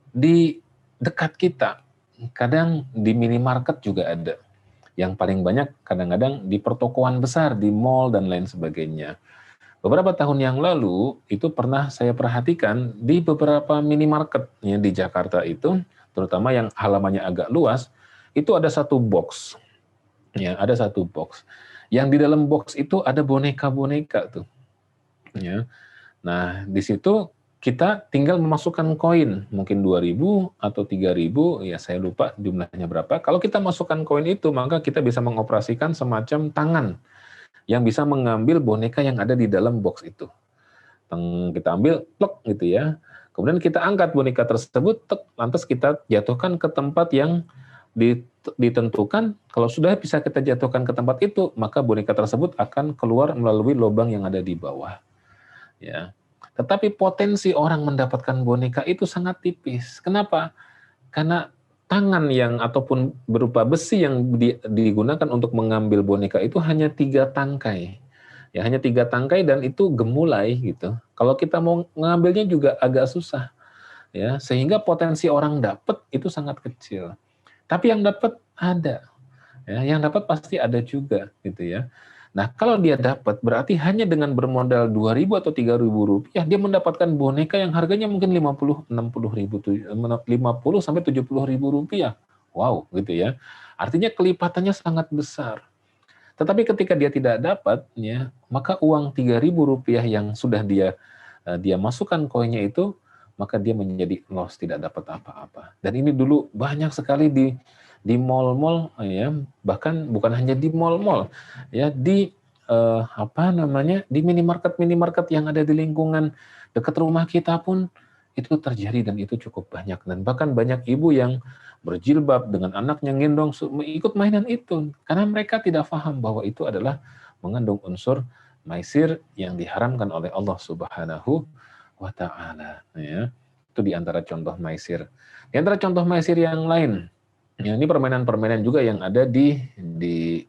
di dekat kita. Kadang di minimarket juga ada. Yang paling banyak kadang-kadang di pertokoan besar, di mall dan lain sebagainya. Beberapa tahun yang lalu itu pernah saya perhatikan di beberapa minimarket ya, di Jakarta itu, terutama yang halamannya agak luas, itu ada satu box. Ya, ada satu box. Yang di dalam box itu ada boneka-boneka tuh. Ya. Nah, di situ kita tinggal memasukkan koin, mungkin 2.000 atau 3.000, ya saya lupa jumlahnya berapa. Kalau kita masukkan koin itu, maka kita bisa mengoperasikan semacam tangan yang bisa mengambil boneka yang ada di dalam box itu. Kita ambil, plek gitu ya. Kemudian kita angkat boneka tersebut, lantas kita jatuhkan ke tempat yang ditentukan. Kalau sudah bisa kita jatuhkan ke tempat itu, maka boneka tersebut akan keluar melalui lubang yang ada di bawah. Ya. Tetapi potensi orang mendapatkan boneka itu sangat tipis. Kenapa? Karena tangan yang ataupun berupa besi yang digunakan untuk mengambil boneka itu hanya 3 tangkai. Ya, hanya 3 tangkai dan itu gemulai gitu. Kalau kita mau mengambilnya juga agak susah. Ya, sehingga potensi orang dapat itu sangat kecil. Tapi yang dapat ada. Ya, yang dapat pasti ada juga gitu ya. Nah, kalau dia dapat, berarti hanya dengan bermodal 2.000 atau 3.000 rupiah, dia mendapatkan boneka yang harganya mungkin 50, 60 ribu, 50 sampai 70 ribu rupiah. Wow, gitu ya. Artinya kelipatannya sangat besar. Tetapi ketika dia tidak dapat, ya, maka uang 3.000 rupiah yang sudah dia masukkan koinnya itu, maka dia menjadi loss, tidak dapat apa-apa. Dan ini dulu banyak sekali di mall-mall ya, bahkan bukan hanya di mall-mall ya, di di minimarket yang ada di lingkungan dekat rumah kita pun itu terjadi, dan itu cukup banyak, dan bahkan banyak ibu yang berjilbab dengan anaknya gendong ikut mainan itu karena mereka tidak paham bahwa itu adalah mengandung unsur maisir yang diharamkan oleh Allah Subhanahu wa taala ya. Itu di antara contoh maisir. Di antara contoh maisir yang lain, ya, ini permainan-permainan juga yang ada di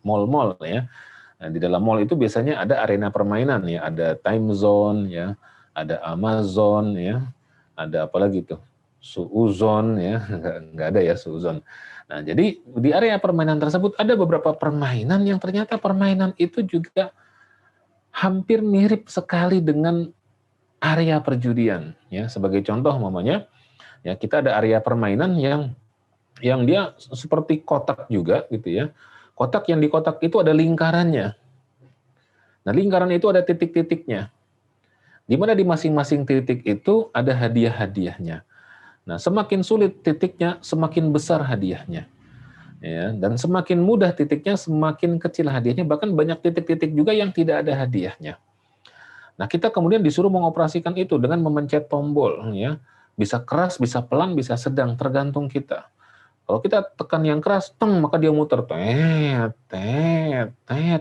mall-mall ya. Nah, di dalam mall itu biasanya ada arena permainan ya, ada time zone ya, ada Amazon ya, ada apa lagi tuh? Suuzon ya, nggak ada ya suuzon. Nah, jadi di area permainan tersebut ada beberapa permainan yang ternyata permainan itu juga hampir mirip sekali dengan area perjudian ya. Sebagai contoh mamanya ya, kita ada area permainan yang dia seperti kotak juga gitu ya. Kotak yang di kotak itu ada lingkarannya. Nah, lingkaran itu ada titik-titiknya. Di mana di masing-masing titik itu ada hadiah-hadiahnya. Nah, semakin sulit titiknya, semakin besar hadiahnya. Ya, dan semakin mudah titiknya, semakin kecil hadiahnya. Bahkan banyak titik-titik juga yang tidak ada hadiahnya. Nah, kita kemudian disuruh mengoperasikan itu dengan memencet tombol ya. Bisa keras, bisa pelan, bisa sedang, tergantung kita. Kalau kita tekan yang keras, maka dia muter,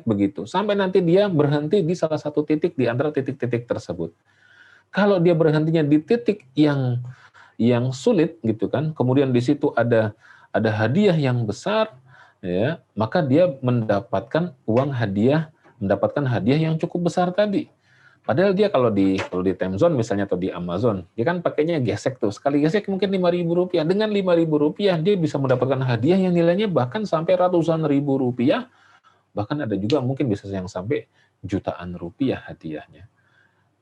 begitu. Sampai nanti dia berhenti di salah satu titik di antara titik-titik tersebut. Kalau dia berhentinya di titik yang sulit, gitu kan, kemudian di situ ada hadiah yang besar, ya, maka dia mendapatkan hadiah yang cukup besar tadi. Padahal dia kalau di time zone misalnya atau di Amazon, dia kan pakainya gesek tuh. Sekali gesek mungkin 5.000 rupiah. Dengan 5.000 rupiah dia bisa mendapatkan hadiah yang nilainya bahkan sampai ratusan ribu rupiah. Bahkan ada juga mungkin bisa yang sampai jutaan rupiah hadiahnya.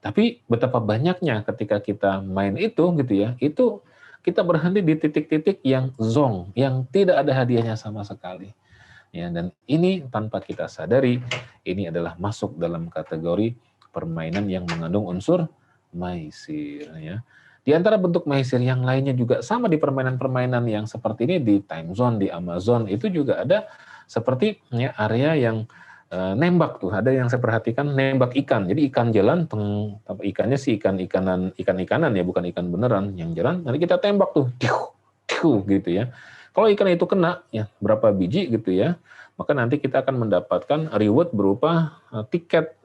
Tapi betapa banyaknya ketika kita main itu gitu ya, itu kita berhenti di titik-titik yang zonk, yang tidak ada hadiahnya sama sekali. Ya, dan ini tanpa kita sadari, ini adalah masuk dalam kategori permainan yang mengandung unsur maisir. Ya. Di antara bentuk maisir yang lainnya juga sama di permainan-permainan yang seperti ini di time zone, di Amazon, itu juga ada seperti ya, area yang nembak tuh. Ada yang saya perhatikan nembak ikan. Jadi ikan jalan, ikannya sih ikan-ikanan ya, bukan ikan beneran yang jalan. Nanti kita tembak tuh, gitu ya. Kalau ikan itu kena ya berapa biji gitu ya, maka nanti kita akan mendapatkan reward berupa tiket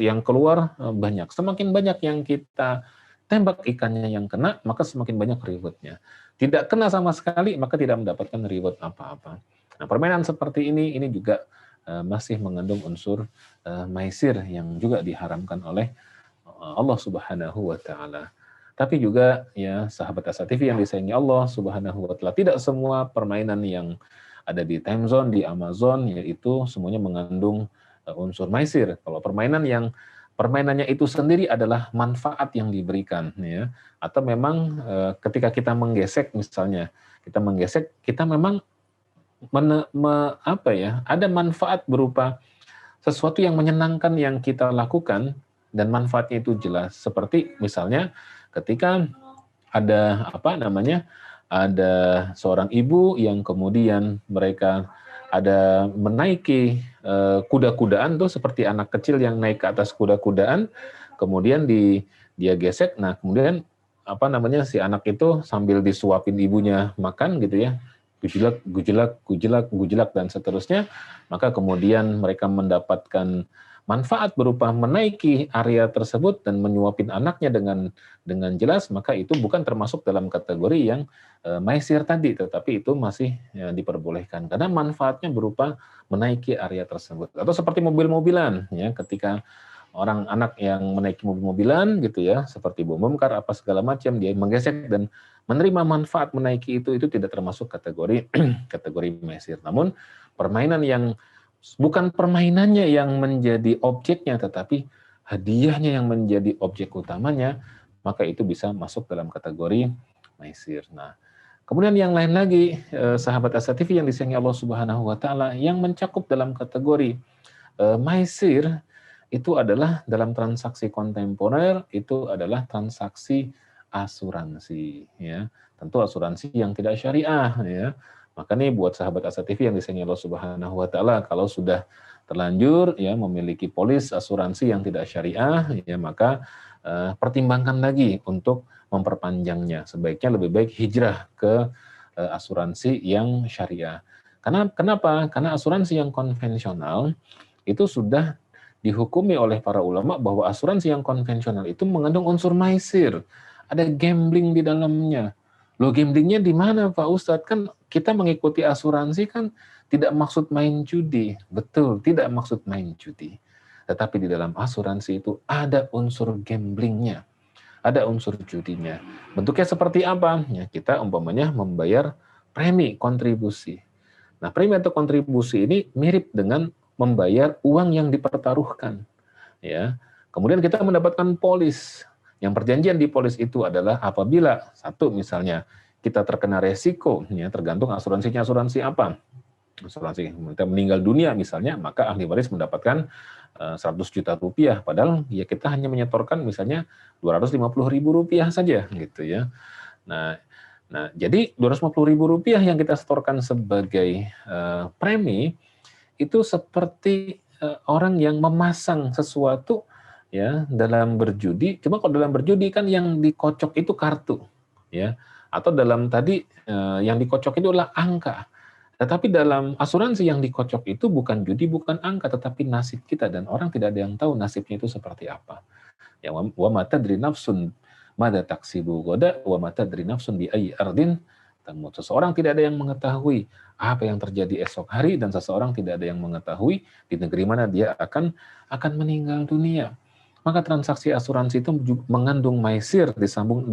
yang keluar banyak. Semakin banyak yang kita tembak ikannya yang kena, maka semakin banyak rewardnya. Tidak kena sama sekali, maka tidak mendapatkan reward apa-apa. Nah, permainan seperti ini juga masih mengandung unsur maisir yang juga diharamkan oleh Allah Subhanahu wa taala. Tapi juga ya sahabat Asa TV yang disayangi Allah Subhanahu wa taala, tidak semua permainan yang ada di time zone, di Amazon yaitu semuanya mengandung unsur maisir. Kalau permainannya itu sendiri adalah manfaat yang diberikan ya, atau memang ketika kita menggesek misalnya, kita memang ada manfaat berupa sesuatu yang menyenangkan yang kita lakukan dan manfaatnya itu jelas. Seperti misalnya ketika ada ada seorang ibu yang kemudian mereka ada menaiki kuda-kudaan tuh, seperti anak kecil yang naik ke atas kuda-kudaan, kemudian dia gesek, nah kemudian si anak itu sambil disuapin ibunya makan gitu ya, gujilak dan seterusnya, maka kemudian mereka mendapatkan manfaat berupa menaiki area tersebut dan menyuapin anaknya dengan jelas, maka itu bukan termasuk dalam kategori yang maisir tadi, tetapi itu masih diperbolehkan karena manfaatnya berupa menaiki area tersebut. Atau seperti mobil-mobilan ya, ketika anak yang menaiki mobil-mobilan gitu ya, seperti bom bongkar apa segala macam, dia menggesek dan menerima manfaat menaiki itu tidak termasuk kategori kategori maisir. Namun permainan yang bukan permainannya yang menjadi objeknya, tetapi hadiahnya yang menjadi objek utamanya, maka itu bisa masuk dalam kategori maisir. Nah, kemudian yang lain lagi, sahabat Asa TV yang disayangi Allah Subhanahu wa taala, yang mencakup dalam kategori maisir itu adalah dalam transaksi kontemporer, itu adalah transaksi asuransi ya. Tentu asuransi yang tidak syariah ya. Maka nih buat sahabat Asa TV yang disayangi Allah Subhanahu wa taala, kalau sudah terlanjur ya memiliki polis asuransi yang tidak syariah ya, maka pertimbangkan lagi untuk memperpanjangnya. Sebaiknya lebih baik hijrah ke asuransi yang syariah. Kenapa? Karena asuransi yang konvensional itu sudah dihukumi oleh para ulama bahwa asuransi yang konvensional itu mengandung unsur maisir. Ada gambling di dalamnya. Loh, gamblingnya di mana Pak Ustadz? Kan kita mengikuti asuransi kan tidak maksud main judi. Betul, tidak maksud main judi. Tetapi di dalam asuransi itu ada unsur gamblingnya. Ada unsur judinya. Bentuknya seperti apa? Ya, kita umpamanya membayar premi kontribusi. Nah, premi atau kontribusi ini mirip dengan membayar uang yang dipertaruhkan. Ya. Kemudian kita mendapatkan polis. Yang perjanjian di polis itu adalah apabila satu misalnya kita terkena resiko, ya, tergantung asuransinya asuransi apa. Asuransi kita meninggal dunia misalnya, maka ahli waris mendapatkan 100 juta rupiah, padahal ya kita hanya menyetorkan misalnya 250.000 rupiah saja gitu ya. Nah jadi 250.000 rupiah yang kita setorkan sebagai premi itu seperti orang yang memasang sesuatu ya dalam berjudi. Cuma kalau dalam berjudi kan yang dikocok itu kartu ya, atau dalam tadi yang dikocok itu adalah angka. Tetapi dalam asuransi yang dikocok itu bukan judi, bukan angka, tetapi nasib kita, dan orang tidak ada yang tahu nasibnya itu seperti apa. Ya, wa ma tadri nafsun madza taksibu ghadan wa ma tadri nafsun bi ayyi ardin tamut. Seseorang tidak ada yang mengetahui apa yang terjadi esok hari, dan seseorang tidak ada yang mengetahui di negeri mana dia akan meninggal dunia. Maka transaksi asuransi itu mengandung maisir, di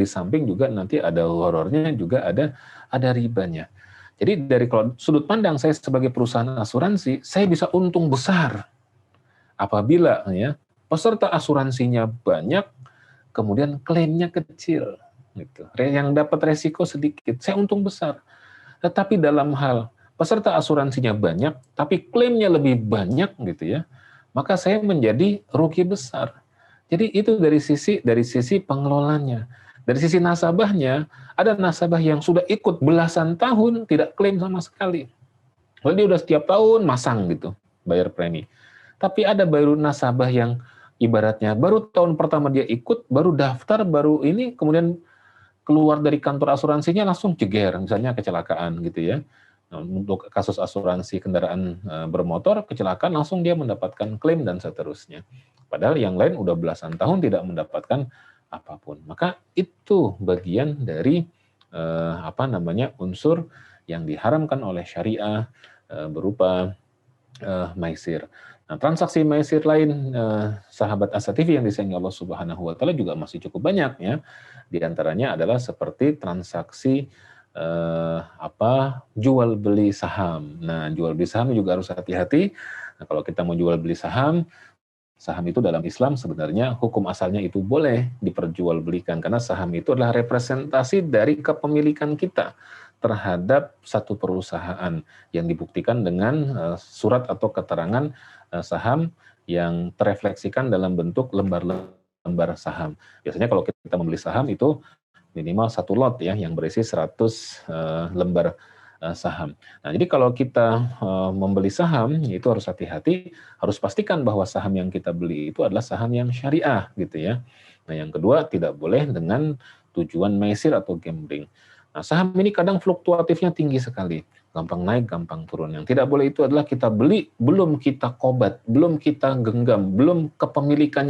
samping juga nanti ada horornya, juga ada ribanya. Jadi dari kalau sudut pandang saya sebagai perusahaan asuransi, saya bisa untung besar apabila ya peserta asuransinya banyak, kemudian klaimnya kecil. gitu. Yang dapat resiko sedikit, saya untung besar. Tetapi dalam hal peserta asuransinya banyak, tapi klaimnya lebih banyak gitu ya, maka saya menjadi rugi besar. Jadi itu dari sisi pengelolanya. Dari sisi nasabahnya, ada nasabah yang sudah ikut belasan tahun tidak klaim sama sekali. Lalu dia udah setiap tahun masang gitu, bayar premi. Tapi ada baru nasabah yang ibaratnya baru tahun pertama dia ikut, baru daftar, baru ini, kemudian keluar dari kantor asuransinya langsung jeger, misalnya kecelakaan gitu ya. Nah, untuk kasus asuransi kendaraan bermotor, kecelakaan langsung dia mendapatkan klaim dan seterusnya. Padahal yang lain udah belasan tahun tidak mendapatkan apapun. Maka itu bagian dari unsur yang diharamkan oleh syariah berupa maisir. Nah, transaksi maisir lain sahabat Asa TV yang disayangi Allah Subhanahu wa taala juga masih cukup banyak ya. Di antaranya adalah seperti transaksi jual beli saham. Nah, jual beli saham juga harus hati-hati. Nah, kalau kita mau jual beli saham, saham itu dalam Islam sebenarnya hukum asalnya itu boleh diperjualbelikan karena saham itu adalah representasi dari kepemilikan kita terhadap satu perusahaan yang dibuktikan dengan surat atau keterangan saham yang terefleksikan dalam bentuk lembar-lembar saham. Biasanya kalau kita membeli saham itu minimal satu lot ya yang berisi 100 lembar saham. Nah, jadi kalau kita membeli saham itu harus hati-hati, harus pastikan bahwa saham yang kita beli itu adalah saham yang syariah gitu ya. Nah, yang kedua tidak boleh dengan tujuan maisir atau gambling. Nah, saham ini kadang fluktuatifnya tinggi sekali, gampang naik, gampang turun. Yang tidak boleh itu adalah kita beli, belum kita kobat, belum kita genggam, belum kepemilikan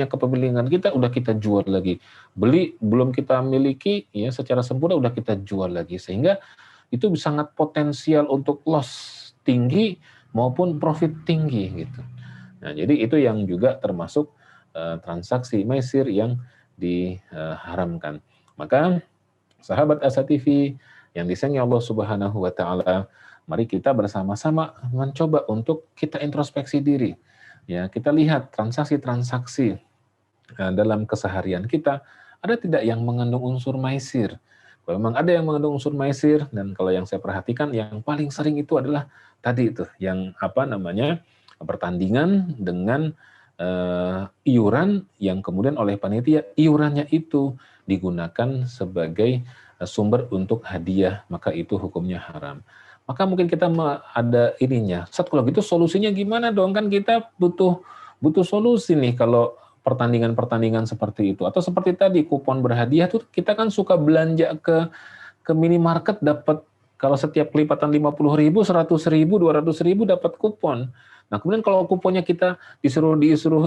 kita udah kita jual lagi. Beli belum kita miliki ya secara sempurna udah kita jual lagi, sehingga itu sangat potensial untuk loss tinggi maupun profit tinggi gitu. Nah, jadi itu yang juga termasuk transaksi maisir yang diharamkan. Maka sahabat Asa TV yang disayangi Allah Subhanahu wa taala, mari kita bersama-sama mencoba untuk kita introspeksi diri. Ya, kita lihat transaksi-transaksi dalam keseharian kita ada tidak yang mengandung unsur maisir. Kalau memang ada yang mengandung unsur maisir, dan kalau yang saya perhatikan yang paling sering itu adalah tadi itu yang pertandingan dengan iuran yang kemudian oleh panitia iurannya itu digunakan sebagai sumber untuk hadiah, maka itu hukumnya haram. Maka mungkin kita ada ininya. Kalau gitu solusinya gimana dong? Kan kita butuh solusi nih kalau pertandingan-pertandingan seperti itu. Atau seperti tadi kupon berhadiah tuh kita kan suka belanja ke minimarket dapat kalau setiap kelipatan 50.000, 100.000, 200.000 dapat kupon. Nah, kemudian kalau kuponnya kita disuruh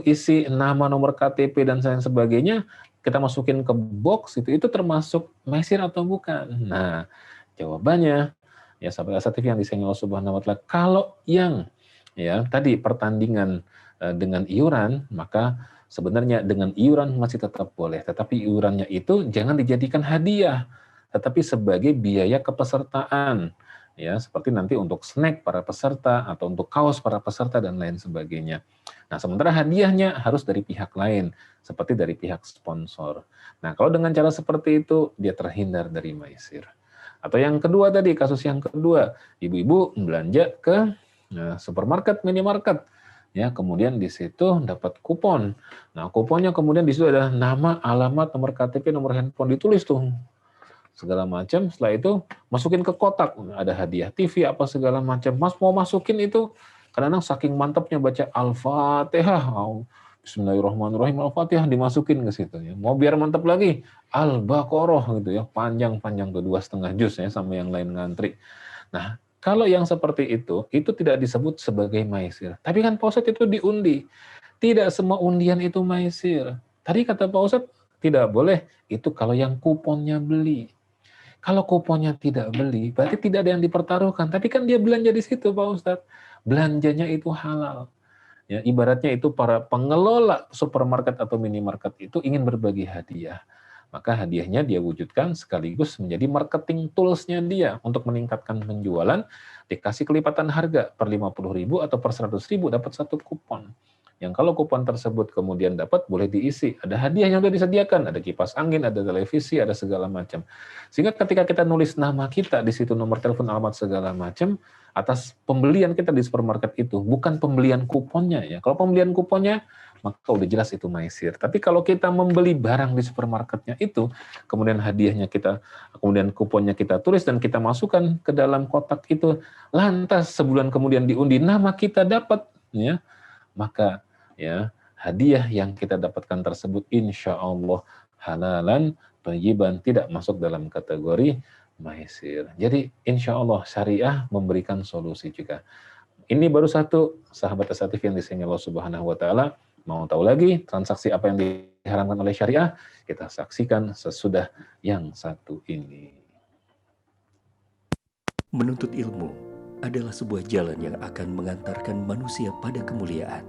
isi nama, nomor KTP dan sebagainya, kita masukin ke box itu termasuk maisir atau bukan? Nah, jawabannya ya sahabat Asa TV yang disayangi Allah Subhanahu wa taala, kalau yang ya tadi pertandingan dengan iuran, maka sebenarnya dengan iuran masih tetap boleh, tetapi iurannya itu jangan dijadikan hadiah, tetapi sebagai biaya kepesertaan, ya seperti nanti untuk snack para peserta atau untuk kaos para peserta dan lain sebagainya. Nah, sementara hadiahnya harus dari pihak lain, seperti dari pihak sponsor. Nah, kalau dengan cara seperti itu, dia terhindar dari maisir. Atau yang kedua tadi, kasus yang kedua, ibu-ibu belanja ke supermarket, minimarket, ya kemudian di situ dapat kupon. Nah, kuponnya kemudian di situ ada nama, alamat, nomor KTP, nomor handphone ditulis tuh segala macam. Setelah itu masukin ke kotak, ada hadiah TV apa segala macam. Mas mau masukin itu kadang-kadang saking mantapnya baca Al-Fatihah, Bismillahirrahmanirrahim, Al-Fatihah dimasukin ke situ ya. Mau biar mantap lagi, Al-Baqarah gitu ya, panjang-panjang tuh 2,5 juz ya sama yang lain ngantri. Nah, kalau yang seperti itu tidak disebut sebagai maisir. Tapi kan Pak Ustadz itu diundi. Tidak semua undian itu maisir. Tadi kata Pak Ustadz, tidak boleh. Itu kalau yang kuponnya beli. Kalau kuponnya tidak beli, berarti tidak ada yang dipertaruhkan. Tapi kan dia belanja di situ Pak Ustadz. Belanjanya itu halal. Ya, ibaratnya itu para pengelola supermarket atau minimarket itu ingin berbagi hadiah. Maka hadiahnya dia wujudkan sekaligus menjadi marketing tools-nya dia untuk meningkatkan penjualan, dikasih kelipatan harga per 50.000 atau per 100.000 dapat satu kupon. yang kalau kupon tersebut kemudian dapat boleh diisi. Ada hadiah yang sudah disediakan, ada kipas angin, ada televisi, ada segala macam. Sehingga ketika kita nulis nama kita di situ, nomor telepon, alamat segala macam atas pembelian kita di supermarket itu, bukan pembelian kuponnya ya. Kalau pembelian kuponnya maka udah jelas itu maisir. Tapi kalau kita membeli barang di supermarketnya itu, kemudian hadiahnya kita, kemudian kuponnya kita tulis dan kita masukkan ke dalam kotak itu, lantas sebulan kemudian diundi nama kita dapat, ya, maka ya hadiah yang kita dapatkan tersebut insya Allah halalan thayyiban, tidak masuk dalam kategori maisir. Jadi insya Allah syariah memberikan solusi juga. Ini baru satu, sahabat asatif yang disayangi Allah Subhanahu wa taala. Mau tahu lagi transaksi apa yang diharamkan oleh syariah? Kita saksikan sesudah yang satu ini. Menuntut ilmu adalah sebuah jalan yang akan mengantarkan manusia pada kemuliaan.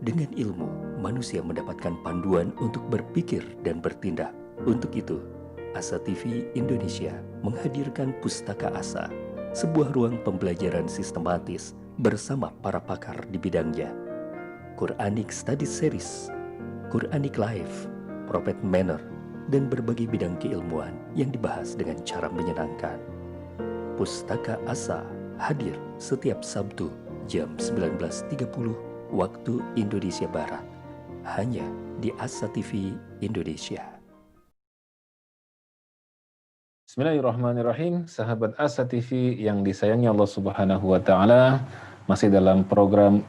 Dengan ilmu, manusia mendapatkan panduan untuk berpikir dan bertindak. Untuk itu, Asa TV Indonesia menghadirkan Pustaka Asa, sebuah ruang pembelajaran sistematis bersama para pakar di bidangnya. Quranic Study Series, Quranic Life, Prophet Manner, dan berbagai bidang keilmuan yang dibahas dengan cara menyenangkan. Pustaka Asa hadir setiap Sabtu jam 19.30 waktu Indonesia Barat, hanya di Asa TV Indonesia. Bismillahirrahmanirrahim, sahabat Asa TV yang disayangi Allah Subhanahu wa taala, masih dalam program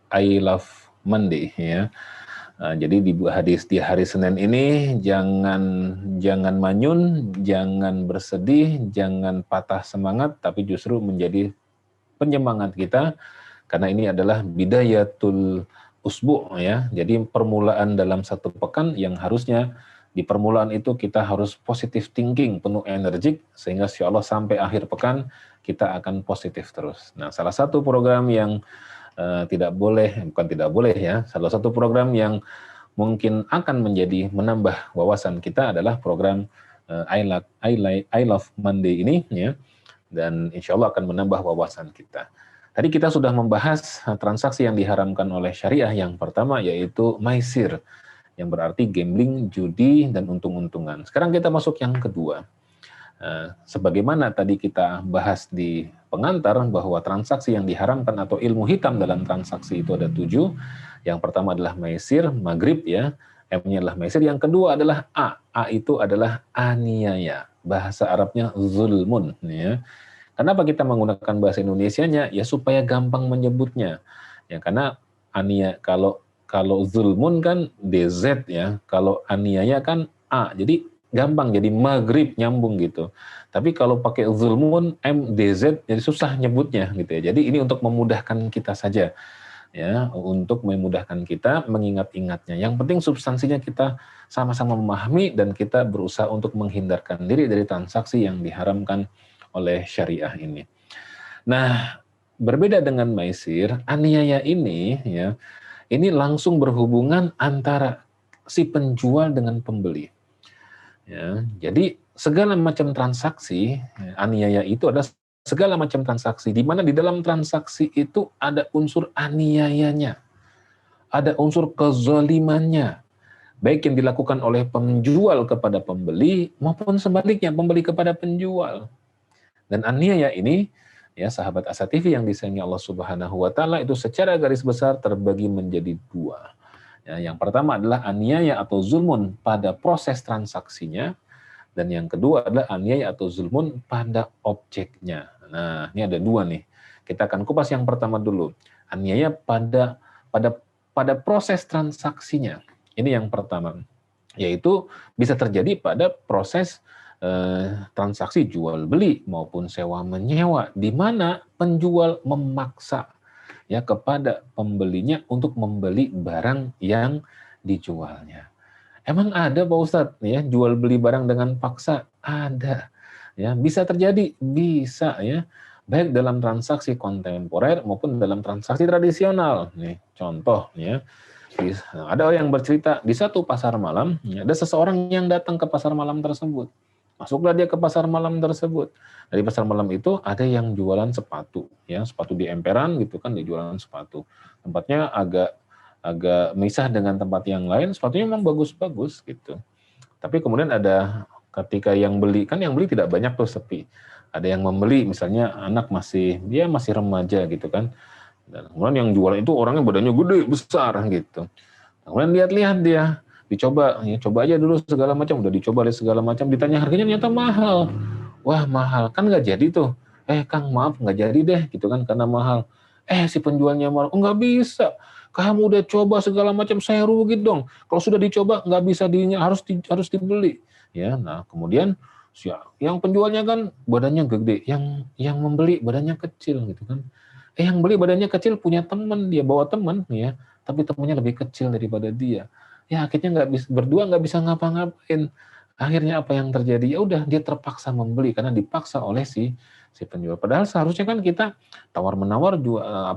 I Love Monday ya. Jadi di hari Senin ini jangan manyun, jangan bersedih, jangan patah semangat, tapi justru menjadi penyemangat kita, karena ini adalah bidayatul usbu ya. Jadi permulaan dalam satu pekan yang harusnya di permulaan itu kita harus positive thinking, penuh energik, sehingga insya Allah sampai akhir pekan kita akan positif terus. Nah, salah satu program yang salah satu program yang mungkin akan menjadi menambah wawasan kita adalah program I Love Monday ini ya, dan insya Allah akan menambah wawasan kita. Tadi kita sudah membahas transaksi yang diharamkan oleh syariah. Yang pertama yaitu maisir, yang berarti gambling, judi, dan untung-untungan. Sekarang kita masuk yang kedua. Sebagaimana tadi kita bahas di pengantar bahwa transaksi yang diharamkan atau ilmu hitam dalam transaksi itu ada 7. Yang pertama adalah maisir, maghrib ya, M-nya adalah maisir. Yang kedua adalah A. A itu adalah aniaya. Bahasa Arabnya zulmun ya. Kenapa kita menggunakan bahasa Indonesianya? Ya supaya gampang menyebutnya. Ya karena kalau zulmun kan DZ ya, kalau aniaya kan A. Jadi gampang, jadi maghrib nyambung gitu. Tapi kalau pakai zulmun MDZ jadi susah nyebutnya gitu ya. Jadi ini untuk memudahkan kita saja ya, untuk memudahkan kita mengingat-ingatnya. Yang penting substansinya kita sama-sama memahami dan kita berusaha untuk menghindarkan diri dari transaksi yang diharamkan oleh syariah ini. Nah, berbeda dengan maisir, aniaya ini ya, ini langsung berhubungan antara si penjual dengan pembeli. Ya, jadi segala macam transaksi, aniaya itu adalah segala macam transaksi, di mana di dalam transaksi itu ada unsur aniayanya, ada unsur kezalimannya, baik yang dilakukan oleh penjual kepada pembeli maupun sebaliknya pembeli kepada penjual. Dan aniaya ini, ya sahabat Asa TV yang disayangi Allah Subhanahu wa taala, itu secara garis besar terbagi menjadi 2. Ya, yang pertama adalah aniaya atau zulmun pada proses transaksinya, dan yang kedua adalah aniaya atau zulmun pada objeknya. Nah, ini ada 2 nih. Kita akan kupas yang pertama dulu. Aniaya pada proses transaksinya. Ini yang pertama, yaitu bisa terjadi pada proses transaksi jual beli maupun sewa menyewa, di mana penjual memaksa ya kepada pembelinya untuk membeli barang yang dijualnya. Emang ada Pak Ustadz ya jual beli barang dengan paksa? Ada. Ya, bisa terjadi, bisa ya. Baik dalam transaksi kontemporer maupun dalam transaksi tradisional. Nih, contoh ya. Ada orang yang bercerita di satu pasar malam, ya, ada seseorang yang datang ke pasar malam tersebut. Masuklah dia ke pasar malam tersebut. Dari pasar malam itu ada yang jualan sepatu, ya sepatu di emperan gitu kan, dia jualan sepatu. Tempatnya agak agak misah dengan tempat yang lain, sepatunya memang bagus-bagus gitu. Tapi kemudian ada ketika yang beli, kan yang beli tidak banyak tuh, sepi. Ada yang membeli, misalnya anak dia masih remaja gitu kan. Dan kemudian yang jual itu orangnya badannya gede, besar gitu. Kemudian lihat-lihat dia, dicoba, ya coba aja dulu segala macam, udah dicoba lihat segala macam, ditanya harganya ternyata mahal. Wah mahal, kan nggak jadi tuh. Kang maaf nggak jadi deh gitu kan karena mahal. Si penjualnya marah, oh nggak bisa. Kamu udah coba segala macam, saya rugi dong. Kalau sudah dicoba nggak bisa harus dibeli. Ya, nah kemudian yang penjualnya kan badannya gede, yang membeli badannya kecil gitu kan. Yang beli badannya kecil punya teman, dia bawa teman ya, tapi temannya lebih kecil daripada dia. Ya akhirnya berdua nggak bisa ngapa-ngapain. Akhirnya apa yang terjadi? Ya udah dia terpaksa membeli karena dipaksa oleh si penjual. Padahal seharusnya kan kita tawar-menawar juga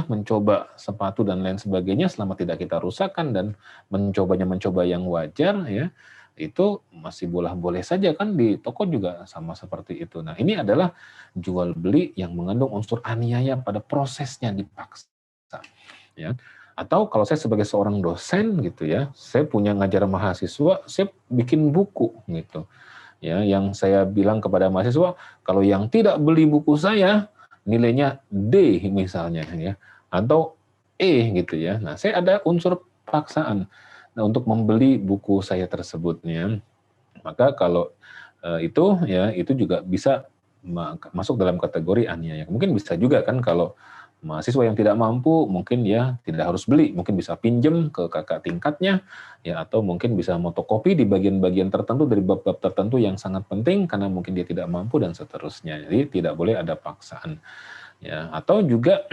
mencoba sepatu dan lain sebagainya selama tidak kita rusakkan dan mencoba yang wajar ya. Itu masih boleh saja kan di toko juga sama seperti itu. Nah, ini adalah jual beli yang mengandung unsur aniaya pada prosesnya dipaksa. Ya. Atau kalau saya sebagai seorang dosen gitu ya, saya punya ngajar mahasiswa, saya bikin buku gitu. Ya, yang saya bilang kepada mahasiswa, kalau yang tidak beli buku saya, nilainya D misalnya ya, atau E gitu ya. Nah, saya ada unsur paksaan untuk membeli buku saya tersebutnya. Maka kalau itu juga bisa masuk dalam kategori aniaya. Mungkin bisa juga kan kalau mahasiswa yang tidak mampu mungkin ya tidak harus beli, mungkin bisa pinjem ke kakak tingkatnya ya, atau mungkin bisa motokopi di bagian-bagian tertentu dari bab-bab tertentu yang sangat penting karena mungkin dia tidak mampu dan seterusnya. Jadi tidak boleh ada paksaan. Ya, atau juga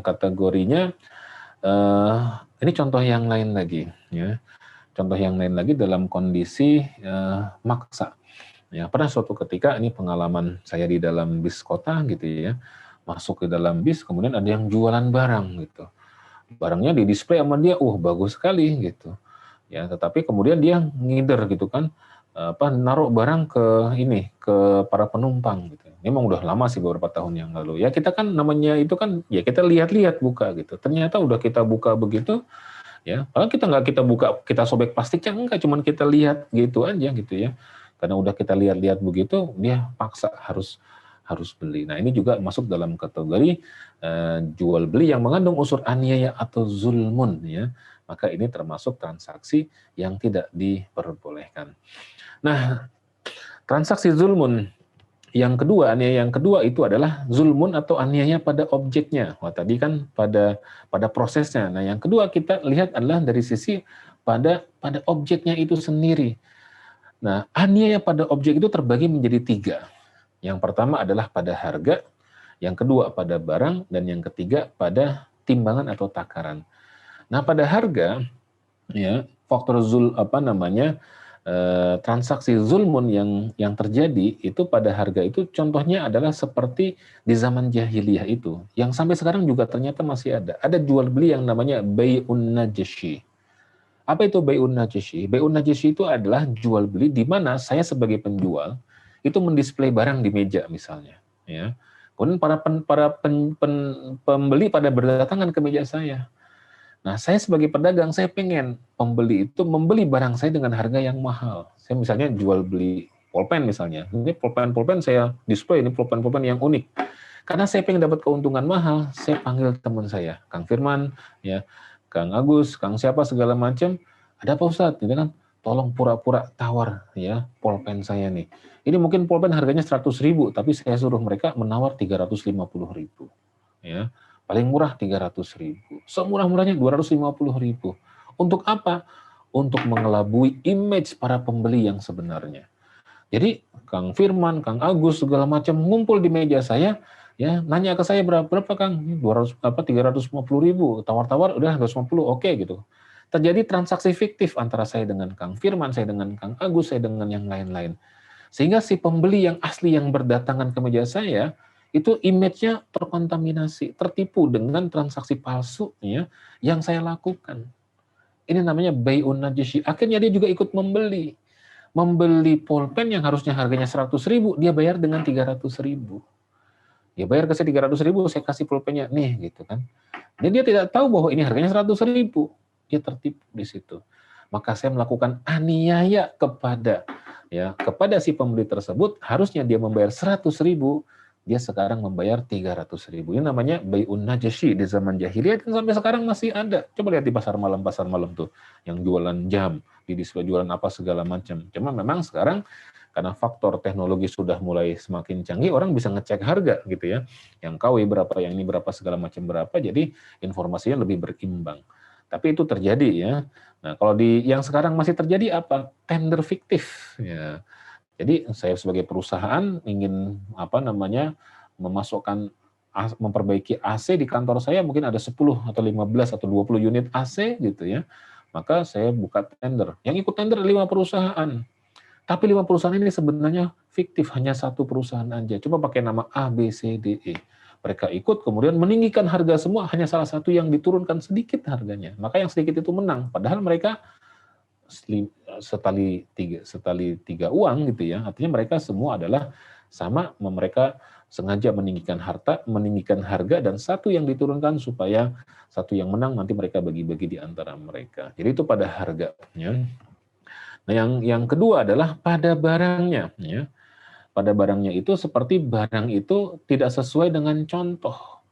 kategorinya ini contoh yang lain lagi ya. Contoh yang lain lagi dalam kondisi maksa. Ya, pernah suatu ketika ini pengalaman saya di dalam bis kota gitu ya. Masuk ke dalam bis, kemudian ada yang jualan barang gitu. Barangnya di display sama dia, bagus sekali gitu. Ya, tetapi kemudian dia ngider gitu kan, naruh barang ke para penumpang gitu. Ini memang udah lama sih beberapa tahun yang lalu. Ya kita kan namanya itu kan ya kita lihat-lihat buka gitu. Ternyata udah kita buka begitu ya. Padahal kita buka, kita sobek plastiknya enggak, cuman kita lihat gitu aja gitu ya. Karena udah kita lihat-lihat begitu, dia paksa harus beli. Nah, ini juga masuk dalam kategori jual beli yang mengandung unsur aniaya atau zulmun ya. Maka ini termasuk transaksi yang tidak diperbolehkan. Nah, transaksi zulmun yang kedua, aniaya yang kedua itu adalah zulmun atau aniaya pada objeknya. Wah, tadi kan pada prosesnya. Nah, yang kedua kita lihat adalah dari sisi pada objeknya itu sendiri. Nah, aniaya pada objek itu terbagi menjadi 3. Yang pertama adalah pada harga, yang kedua pada barang, dan yang ketiga pada timbangan atau takaran. Nah, pada harga, ya faktor transaksi zulmun yang terjadi itu pada harga itu contohnya adalah seperti di zaman jahiliyah itu, yang sampai sekarang juga ternyata masih ada. Ada jual beli yang namanya bai'un najashi. Apa itu bai'un najashi? Bai'un najashi itu adalah jual beli di mana saya sebagai penjual itu mendisplay barang di meja misalnya, ya. Kemudian para pembeli pada berdatangan ke meja saya. Nah, saya sebagai pedagang, saya pengen pembeli itu membeli barang saya dengan harga yang mahal. Saya misalnya jual beli pulpen misalnya. Ini pulpen saya display, ini pulpen yang unik. Karena saya pengen dapat keuntungan mahal, saya panggil teman saya, Kang Firman, ya, Kang Agus, Kang siapa segala macam. Ada apa Ustadz? Gitu kan? Tolong pura-pura tawar ya pulpen saya nih. Ini mungkin pulpen harganya 100.000, tapi saya suruh mereka menawar 350.000. Ya. Paling murah 300.000. Semurah-murahnya 250.000. Untuk apa? Untuk mengelabui image para pembeli yang sebenarnya. Jadi Kang Firman, Kang Agus segala macam ngumpul di meja saya, ya nanya ke saya berapa Kang? 350.000. Tawar-tawar udah 250, oke gitu. Terjadi transaksi fiktif antara saya dengan Kang Firman, saya dengan Kang Agus, saya dengan yang lain-lain. Sehingga si pembeli yang asli yang berdatangan ke meja saya itu image-nya terkontaminasi, tertipu dengan transaksi palsu ya yang saya lakukan. Ini namanya bai'un najashi. Akhirnya dia juga ikut membeli pulpen yang harusnya harganya 100.000, dia bayar dengan 300.000. Dia bayar ke saya 300.000, saya kasih pulpennya nih gitu kan. Jadi dia tidak tahu bahwa ini harganya 100.000. Dia tertipu di situ. Maka saya melakukan aniaya kepada si pembeli tersebut, harusnya dia membayar 100.000, dia sekarang membayar 300.000. Ini namanya bai'un najashi di zaman jahiliyah, dan sampai sekarang masih ada. Coba lihat di pasar malam tuh, yang jualan jam, di display jualan apa segala macam. Cuma memang sekarang karena faktor teknologi sudah mulai semakin canggih, orang bisa ngecek harga gitu ya. Yang KW berapa, yang ini berapa, segala macam berapa, jadi informasinya lebih berimbang. Tapi itu terjadi ya. Nah, kalau di yang sekarang masih terjadi apa? Tender fiktif ya. Jadi saya sebagai perusahaan ingin memasukkan memperbaiki AC di kantor saya, mungkin ada 10 atau 15 atau 20 unit AC gitu ya. Maka saya buka tender. Yang ikut tender 5 perusahaan. Tapi 5 perusahaan ini sebenarnya fiktif, hanya satu perusahaan aja. Coba pakai nama A, B, C, D, E. Mereka ikut, kemudian meninggikan harga semua, hanya salah satu yang diturunkan sedikit harganya. Maka yang sedikit itu menang. Padahal mereka setali tiga uang gitu ya. Artinya mereka semua adalah sama, mereka sengaja meninggikan harga, dan satu yang diturunkan supaya satu yang menang nanti mereka bagi-bagi di antara mereka. Jadi itu pada harganya. Nah, yang kedua adalah pada barangnya. Ya. Pada barangnya itu seperti barang itu tidak sesuai dengan contoh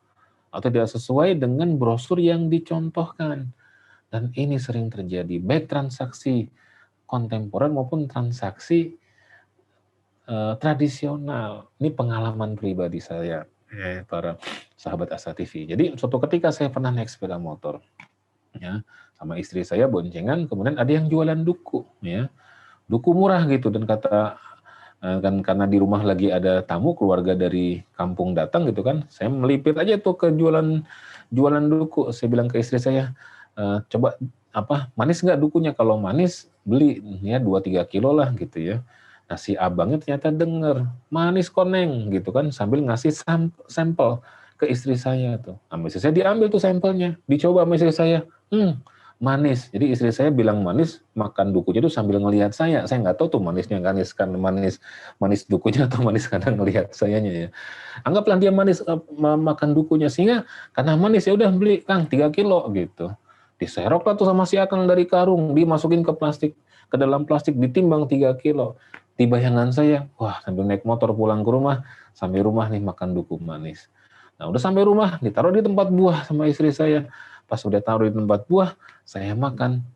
atau tidak sesuai dengan brosur yang dicontohkan. Dan ini sering terjadi, baik transaksi kontemporer maupun transaksi tradisional. Ini pengalaman pribadi saya, para sahabat Asa TV. Jadi suatu ketika saya pernah naik sepeda motor, ya, sama istri saya boncengan, kemudian ada yang jualan duku, ya, duku murah gitu, dan kata kan karena di rumah lagi ada tamu keluarga dari kampung datang gitu kan, saya melipir aja tuh ke jualan duku. Saya bilang ke istri saya, coba manis nggak dukunya? Kalau manis beli ya 2-3 kilo lah gitu ya. Nah si abangnya ternyata denger, manis koneng gitu kan, sambil ngasih sampel ke istri saya tuh. Sama istri saya diambil tuh sampelnya, dicoba sama istri saya, manis. Jadi istri saya bilang manis, makan dukunya tuh sambil ngelihat saya. Saya nggak tahu tuh manisnya karena manis dukunya atau manis karena ngelihat sayanya ya. Anggaplah dia manis makan dukunya, sehingga karena manis ya udah beli Kang 3 kilo gitu. Diserok lah tuh sama si akang dari karung, dimasukin ke dalam plastik, ditimbang 3 kilo. Di bayangan saya, wah sambil naik motor pulang ke rumah, sampai rumah nih makan duku manis. Nah udah sampai rumah, ditaruh di tempat buah sama istri saya. Pas udah taruh di tempat buah, saya makan,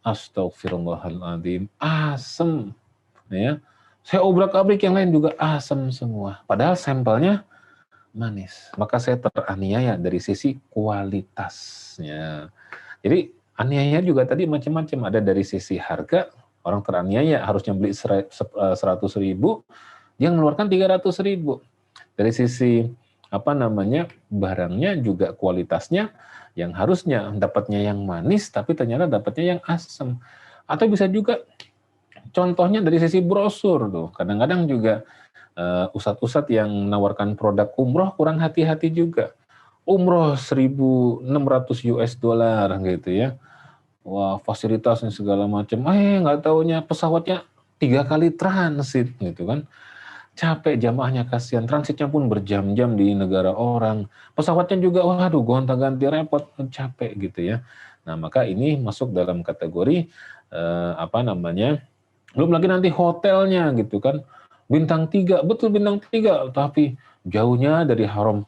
astagfirullahaladzim, asem. Ya. Saya obrak-abrik, yang lain juga asem semua. Padahal sampelnya manis. Maka saya teraniaya dari sisi kualitasnya. Jadi aniaya juga tadi macam-macam. Ada dari sisi harga, orang teraniaya harusnya beli 100.000, dia mengeluarkan 300.000. Dari sisi barangnya juga kualitasnya, yang harusnya dapatnya yang manis tapi ternyata dapatnya yang asam. Atau bisa juga contohnya dari sisi brosur tuh. Kadang-kadang juga ustadz-ustadz yang menawarkan produk umroh kurang hati-hati juga. Umroh 1.600 US dollar gitu ya. Wah, fasilitasnya segala macam. Nggak taunya pesawatnya 3 kali transit gitu kan. Capek jamaahnya, kasihan, transitnya pun berjam-jam di negara orang. Pesawatnya juga, waduh, gonta-ganti repot, capek gitu ya. Nah, maka ini masuk dalam kategori belum lagi nanti hotelnya gitu kan. Bintang 3, betul bintang 3, tapi jauhnya dari haram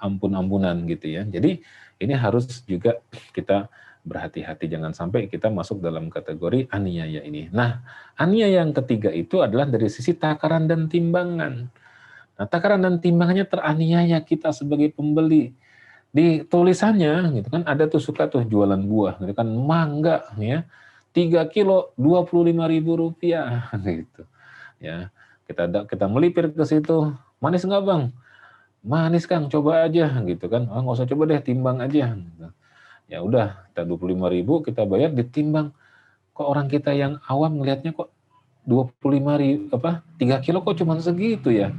ampun-ampunan gitu ya. Jadi ini harus juga kita berhati-hati, jangan sampai kita masuk dalam kategori aniaya ini. Nah, aniaya yang ketiga itu adalah dari sisi takaran dan timbangan. Nah, takaran dan timbangannya teraniaya kita sebagai pembeli. Di tulisannya gitu kan, ada tuh suka tuh jualan buah gitu kan, mangga ya, 3 kilo 25.000 rupiah gitu. Ya, kita melipir ke situ, manis nggak bang? Manis Kang, coba aja gitu kan. Nggak usah coba deh, timbang aja. Gitu. Ya udah, kita 25.000 kita bayar, ditimbang. Kok orang kita yang awam ngelihatnya kok 25.000 3 kilo kok cuma segitu ya.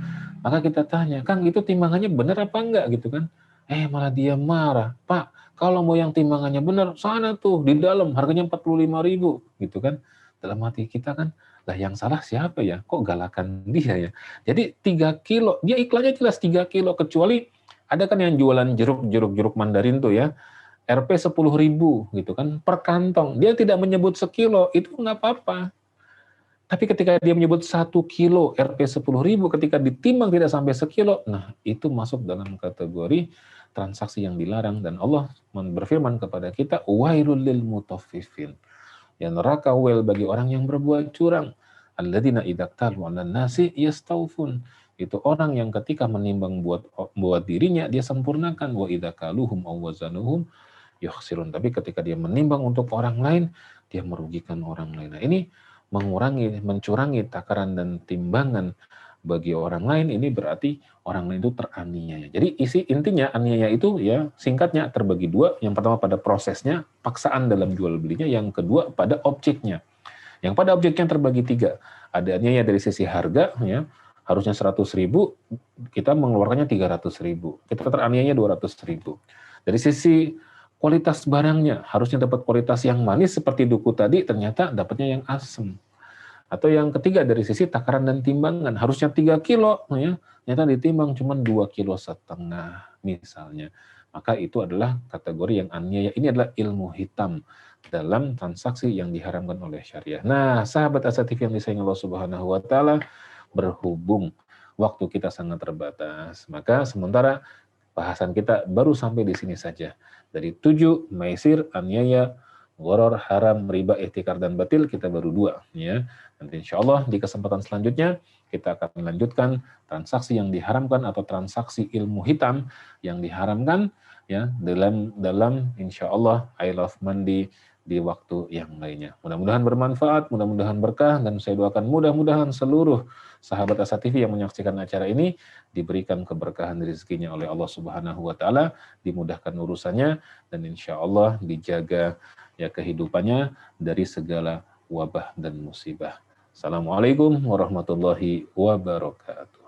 Maka kita tanya, Kang itu timbangannya benar apa enggak gitu kan. Malah dia marah. Pak, kalau mau yang timbangannya benar, sana tuh di dalam harganya 45.000 gitu kan. Dalam hati kita kan, lah yang salah siapa ya? Kok galakan dia ya? Jadi 3 kilo, dia iklannya jelas 3 kilo, kecuali Ada kan yang jualan jeruk Mandarin tuh ya, Rp 10.000 gitu kan per kantong. Dia tidak menyebut sekilo, itu nggak apa-apa. Tapi ketika dia menyebut 1 kilo Rp 10.000, ketika ditimbang tidak sampai sekilo, nah itu masuk dalam kategori transaksi yang dilarang, dan Allah berfirman kepada kita, wailul lil mutaffifin. Ya, neraka wel bagi orang yang berbuat curang. Alladzina idza qalu 'alan nasi yastaufun. Itu orang yang ketika menimbang buat dirinya dia sempurnakan, wa idza kaluhum aw wazanuhum yukhsirun. Tapi ketika dia menimbang untuk orang lain, dia merugikan orang lain. Nah, ini mencurangi takaran dan timbangan bagi orang lain, ini berarti orang lain itu teraniaya. Jadi intinya aniaya itu ya singkatnya terbagi dua. Yang pertama pada prosesnya, paksaan dalam jual belinya. Yang kedua pada objeknya. Yang pada objeknya terbagi tiga. Ada aniaya dari sisi harga, ya harusnya 100.000, kita mengeluarkannya 300.000. Kita teraniaya 200.000. Dari sisi kualitas barangnya, harusnya dapat kualitas yang manis seperti duku tadi, ternyata dapatnya yang asam. Atau yang ketiga dari sisi takaran dan timbangan, harusnya 3 kilo, ya, ternyata ditimbang cuma 2,5 kilo misalnya. Maka itu adalah kategori yang aniaya. Ini adalah ilmu hitam dalam transaksi yang diharamkan oleh syariah. Nah, sahabat Asa TV yang disayang Allah Subhanahu wa taala, berhubung waktu kita sangat terbatas, maka sementara bahasan kita baru sampai di sini saja. Dari 7 maisir, aniaya, gharar, haram, riba, ihtikar, dan batil, kita baru 2. Ya. Nanti insya Allah di kesempatan selanjutnya kita akan melanjutkan transaksi yang diharamkan atau transaksi ilmu hitam yang diharamkan, ya, dalam insya Allah I Love Mandi di waktu yang lainnya. Mudah-mudahan bermanfaat, mudah-mudahan berkah, dan saya doakan mudah-mudahan seluruh sahabat Asa TV yang menyaksikan acara ini diberikan keberkahan rezekinya oleh Allah Subhanahu wa taala, dimudahkan urusannya, dan insya Allah dijaga ya kehidupannya dari segala wabah dan musibah. Assalamualaikum warahmatullahi wabarakatuh.